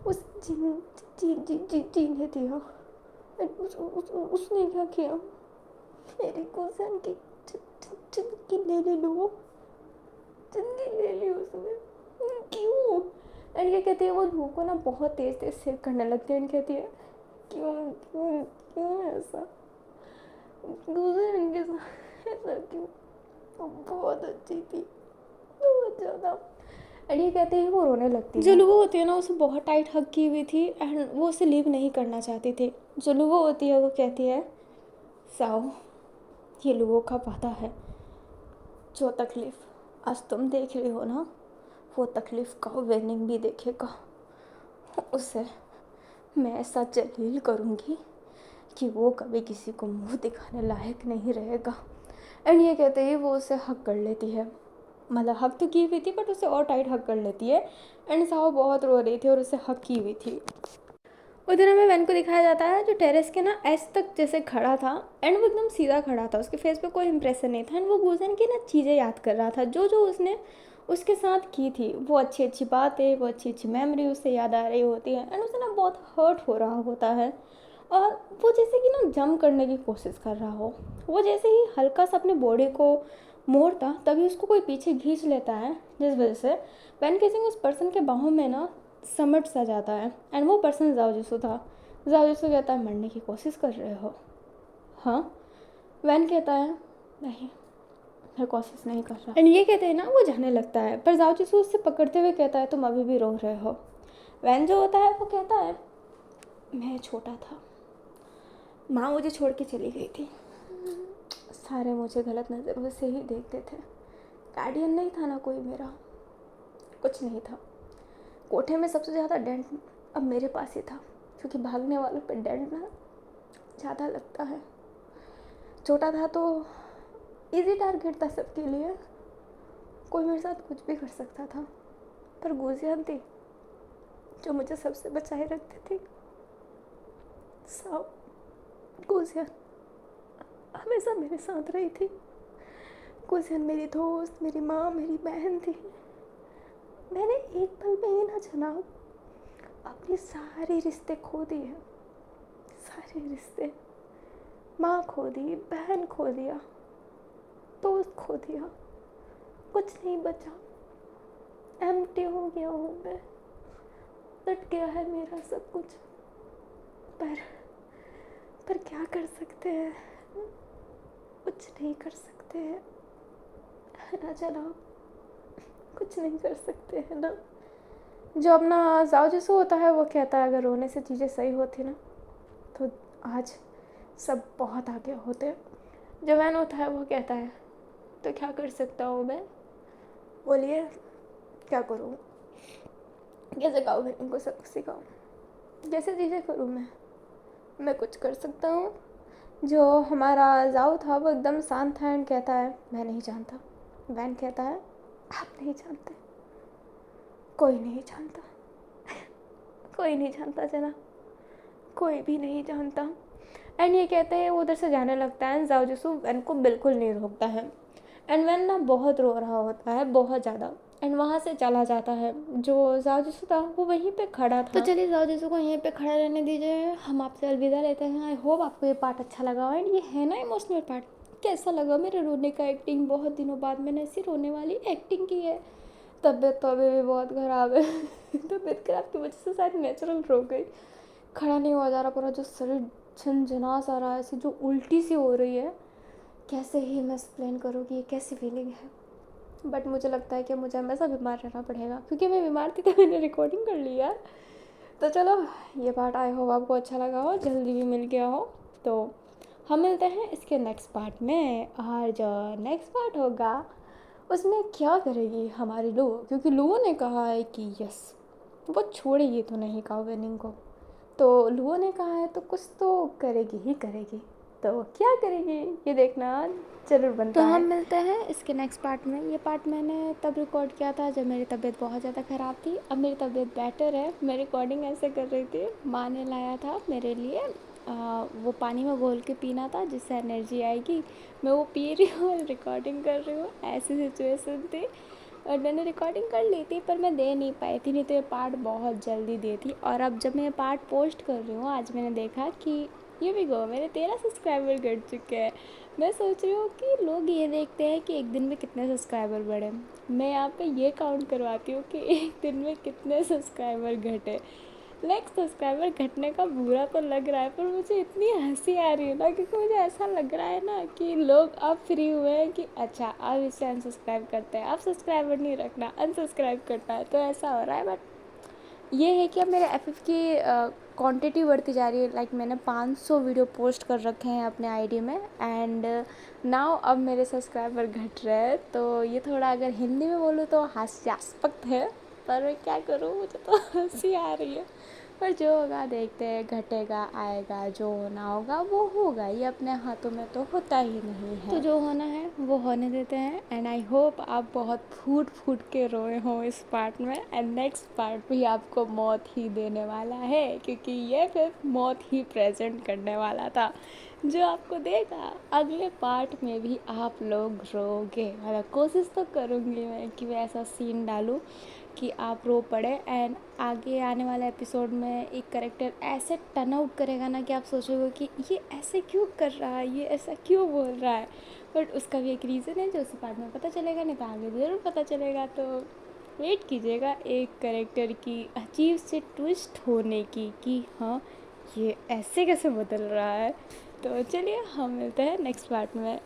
[SPEAKER 1] उस जीने दिया। उसने क्या किया, मेरी गुलशन की जिंदगी ले लो, जिंदगी ले ली उसने, क्यों? एंड ये कहती है वो लू को ना बहुत तेज तेज सेक करने लगती है। एंड कहती है क्यों क्यों क्यों ऐसा, गुलशन इनके साथ ऐसा क्यों, वो बहुत अच्छी थी, बहुत ज़्यादा। एंड ये कहते हैं वो रोने लगती है। जो लुओ होती है ना, उसे बहुत टाइट हग की हुई थी एंड वो उसे लीव नहीं करना चाहती थी। जो लुओ होती है वो कहती है साओ ये लुओ का वादा है, जो तकलीफ़ आज तुम देख रही हो ना, वो तकलीफ़ का वेनिंग भी देखेगा। उसे मैं ऐसा जलील करूँगी कि वो कभी किसी को मुंह दिखाने लायक नहीं रहेगा। एंड ये कहते ही वो उसे हक कर लेती है, मतलब हक तो की हुई थी बट उसे और टाइट हक कर लेती है। एंड साव बहुत रो रही थी और उसे हक की हुई थी। उधर हमें वैन को दिखाया जाता है जो टेरेस के ना एस तक जैसे खड़ा था एंड वो एकदम सीधा खड़ा था, उसके फेस पे कोई इंप्रेशन नहीं था। एंड वो गुलशन की ना चीज़ें याद कर रहा था जो जो उसने उसके साथ की थी, वो अच्छी अच्छी बातें, वो अच्छी अच्छी मेमोरी उसे याद आ रही होती है। एंड उसे ना बहुत हर्ट हो रहा होता है और वो जैसे कि ना जंप करने की कोशिश कर रहा हो। वो जैसे ही हल्का सा अपने बॉडी को मोड़ता तभी उसको कोई पीछे खींच लेता है, जिस वजह से वैन केसिंग उस पर्सन के बाहों में ना समट सा जाता है। एंड वो पर्सन जाओ जिसो था। जाओ जिसो कहता है मरने की कोशिश कर रहे हो? हाँ। वैन कहता है नहीं मैं कोशिश नहीं कर रहा। एंड ये कहते हैं ना वो जाने लगता है, पर जाओ जिसो उससे पकड़ते हुए कहता है तुम अभी भी रो रहे हो। वैन जो होता है वो कहता है मैं छोटा था, माँ मुझे छोड़ के चली गई थी, सारे मुझे गलत नज़रों से ही देखते थे, गार्डियन नहीं था ना कोई मेरा, कुछ नहीं था। कोठे में सबसे ज़्यादा डेंट अब मेरे पास ही था, क्योंकि भागने वालों पे डेंट ना ज़्यादा लगता है। छोटा था तो इजी टारगेट था सबके लिए, कोई मेरे साथ कुछ भी कर सकता था। पर गुजियान थी जो मुझे सबसे बचाए रखती थी। साव गुजियान हमेशा मेरे साथ रही थी। गुजियान मेरी दोस्त, मेरी माँ, मेरी बहन थी। मैंने एक पल में ही ना जनाब अपने सारे रिश्ते खो दिए, सारे रिश्ते, माँ खो दी, बहन खो दिया, दोस्त खो दिया, कुछ नहीं बचा। एम्प्टी हो गया हूँ मैं, लट गया है मेरा सब कुछ। पर क्या कर सकते हैं, कुछ नहीं कर सकते हैं, है ना जनाब, कुछ नहीं कर सकते हैं ना। जो अपना जाओ जिसू होता है वो कहता है अगर रोने से चीज़ें सही होती ना तो आज सब बहुत आगे होते। जो वैन होता है वो कहता है तो क्या कर सकता हूँ मैं, बोलिए क्या करूँ, कैसे गाऊँ मैं इनको सब सिखाऊँ, जैसे चीज़ें करूँ मैं कुछ कर सकता हूँ। जो हमारा जाओ था वो एकदम शांत था एंड कहता है मैं नहीं जानता। वैन कहता है आप नहीं जानते, कोई नहीं जानता, कोई नहीं जानता जना, कोई भी नहीं जानता। एंड ये कहते हैं वो उधर से जाने लगता है। जाओ जिसू वैन को बिल्कुल नहीं रोकता है एंड वैन ना बहुत रो रहा होता है, बहुत ज़्यादा, एंड वहाँ से चला जाता है। जो जाओ जिसू था वो वहीं पे खड़ा था। तो चलिए जाओ जिसू को यहीं पे खड़ा रहने दीजिए, हम आपसे अलविदा लेते हैं। आई होप आपको ये पार्ट अच्छा लगा एंड ये है ना इमोशनल पार्ट। कैसा लगा मेरे रोने का एक्टिंग, बहुत दिनों बाद मैंने ऐसी रोने वाली एक्टिंग की है। तबीयत तो अभी भी बहुत ख़राब है तबीयत खराब की वजह से शायद नेचुरल रो गई, खड़ा नहीं हुआ जा रहा, पूरा जो शरीर झनझना सा रहा है, ऐसी जो उल्टी सी हो रही है, कैसे ही मैं एक्सप्लेन करूँ कि ये कैसी फीलिंग है। बट मुझे लगता है कि मुझे हमेशा बीमार रहना पड़ेगा, क्योंकि मैं बीमार थी तो मैंने रिकॉर्डिंग कर ली यार। तो चलो ये पार्ट आई होप आपको अच्छा लगा हो, जल्दी भी मिल गया हो। तो हम मिलते हैं इसके नेक्स्ट पार्ट में, और जो नेक्स्ट पार्ट होगा उसमें क्या करेगी हमारी लू, क्योंकि लू ने कहा है कि यस वो छोड़ेगी तो नहीं काउवेनिंग को, तो लुओ ने कहा है तो कुछ तो करेगी ही करेगी। तो क्या करेगी ये देखना जरूर बनता है। तो हम मिलते हैं इसके नेक्स्ट पार्ट में। ये पार्ट मैंने तब रिकॉर्ड किया था जब मेरी तबीयत बहुत ज़्यादा ख़राब थी। अब मेरी तबीयत बेटर है। मैं रिकॉर्डिंग ऐसे कर रही थी, माँ ने लाया था मेरे लिए वो पानी में घोल के पीना था जिससे एनर्जी आएगी। मैं वो पी रही हूँ और रिकॉर्डिंग कर रही हूँ, ऐसी सिचुएशन थी। और मैंने रिकॉर्डिंग कर ली थी पर मैं दे नहीं पाई थी, नहीं तो ये पार्ट बहुत जल्दी दी थी। और अब जब मैं ये पार्ट पोस्ट कर रही हूँ, आज मैंने देखा कि ये भी गो मेरे 13 सब्सक्राइबर घट चुके हैं। मैं सोच रही हूँ कि लोग ये देखते हैं कि एक दिन में कितने सब्सक्राइबर बढ़े, मैं यहाँ पे ये काउंट करवाती हूँ कि एक दिन में कितने सब्सक्राइबर घटे। सब्सक्राइबर घटने का बुरा तो लग रहा है, पर मुझे इतनी हंसी आ रही है ना, क्योंकि मुझे ऐसा लग रहा है ना कि लोग अब फ्री हुए हैं कि अच्छा अब इसे अनसब्सक्राइब करते हैं, अब सब्सक्राइबर नहीं रखना, अनसब्सक्राइब करना है, तो ऐसा हो रहा है। बट ये है कि अब मेरे एफ की क्वांटिटी बढ़ती जा रही है। लाइक मैंने 500 वीडियो पोस्ट कर रखे हैं अपने आईडी में एंड नाउ अब मेरे सब्सक्राइबर घट रहे हैं। तो ये थोड़ा अगर हिंदी में बोलूँ तो हास्यास्पद है, पर मैं क्या करूँ, मुझे तो हंसी आ रही है। पर जो होगा देखते हैं, घटेगा आएगा, जो होना होगा वो होगा, ये अपने हाथों में तो होता ही नहीं है। तो जो होना है वो होने देते हैं एंड आई होप आप बहुत फूट फूट के रोए हो इस पार्ट में। एंड नेक्स्ट पार्ट भी आपको मौत ही देने वाला है, क्योंकि ये फिर मौत ही प्रेजेंट करने वाला था, जो आपको देगा अगले पार्ट में भी आप लोग रोगे। मतलब कोशिश तो करूँगी मैं कि मैं ऐसा सीन डालूँ कि आप रो पड़े एंड आगे आने वाले एपिसोड में एक कैरेक्टर ऐसे टर्न आउट करेगा ना कि आप सोचोगे कि ये ऐसे क्यों कर रहा है, ये ऐसा क्यों बोल रहा है। बट उसका भी एक रीज़न है जो उसी पार्ट में पता चलेगा, नहीं तो आगे ज़रूर पता चलेगा। तो वेट कीजिएगा एक कैरेक्टर की अजीब से ट्विस्ट होने की कि हाँ ये ऐसे कैसे बदल रहा है। तो चलिए हम मिलते हैं नेक्स्ट पार्ट में।